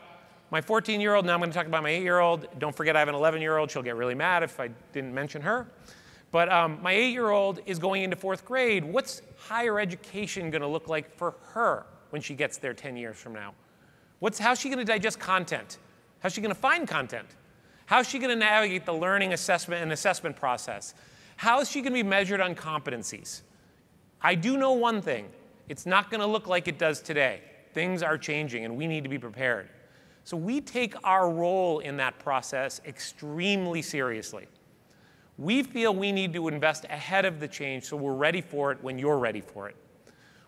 A: my 14-year-old, now I'm going to talk about my 8-year-old. Don't forget I have an 11-year-old. She'll get really mad if I didn't mention her. But my 8-year-old is going into 4th grade. What's higher education going to look like for her when she gets there 10 years from now? How's she going to digest content? How's she going to find content? How's she going to navigate the learning assessment and assessment process? How is she going to be measured on competencies? I do know one thing. It's not going to look like it does today. Things are changing, and we need to be prepared. So we take our role in that process extremely seriously. We feel we need to invest ahead of the change so we're ready for it when you're ready for it.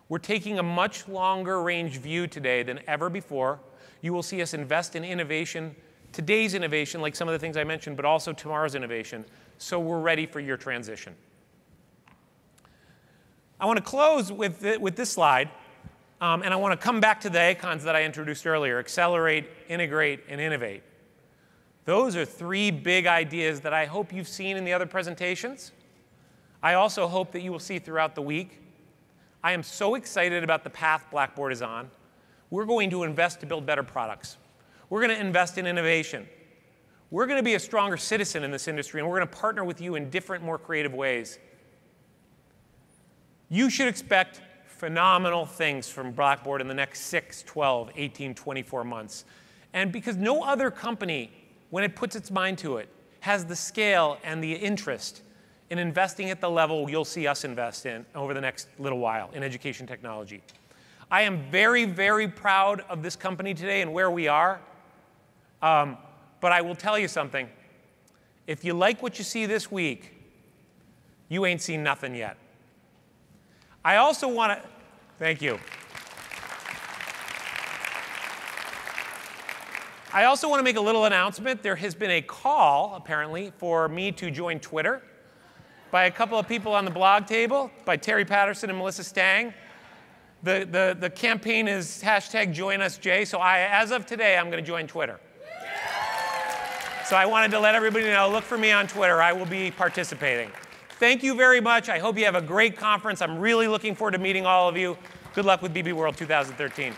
A: We're taking a much longer range view today than ever before. You will see us invest in innovation, today's innovation, like some of the things I mentioned, but also tomorrow's innovation, so we're ready for your transition. I want to close with this slide, and I want to come back to the icons that I introduced earlier: accelerate, integrate, and innovate. Those are 3 big ideas that I hope you've seen in the other presentations. I also hope that you will see throughout the week. I am so excited about the path Blackboard is on. We're going to invest to build better products. We're going to invest in innovation. We're going to be a stronger citizen in this industry, and we're going to partner with you in different, more creative ways. You should expect phenomenal things from Blackboard in the next 6, 12, 18, 24 months. And because no other company, when it puts its mind to it, has the scale and the interest in investing at the level you'll see us invest in over the next little while in education technology. I am very, very proud of this company today and where we are. But I will tell you something. If you like what you see this week, you ain't seen nothing yet. I also want to, thank you. I also want to make a little announcement. There has been a call, apparently, for me to join Twitter by a couple of people on the blog table, by Terry Patterson and Melissa Stang. The campaign is #JoinUsJay, so as of today, I'm going to join Twitter. So I wanted to let everybody know, look for me on Twitter. I will be participating. Thank you very much. I hope you have a great conference. I'm really looking forward to meeting all of you. Good luck with BbWorld 2013.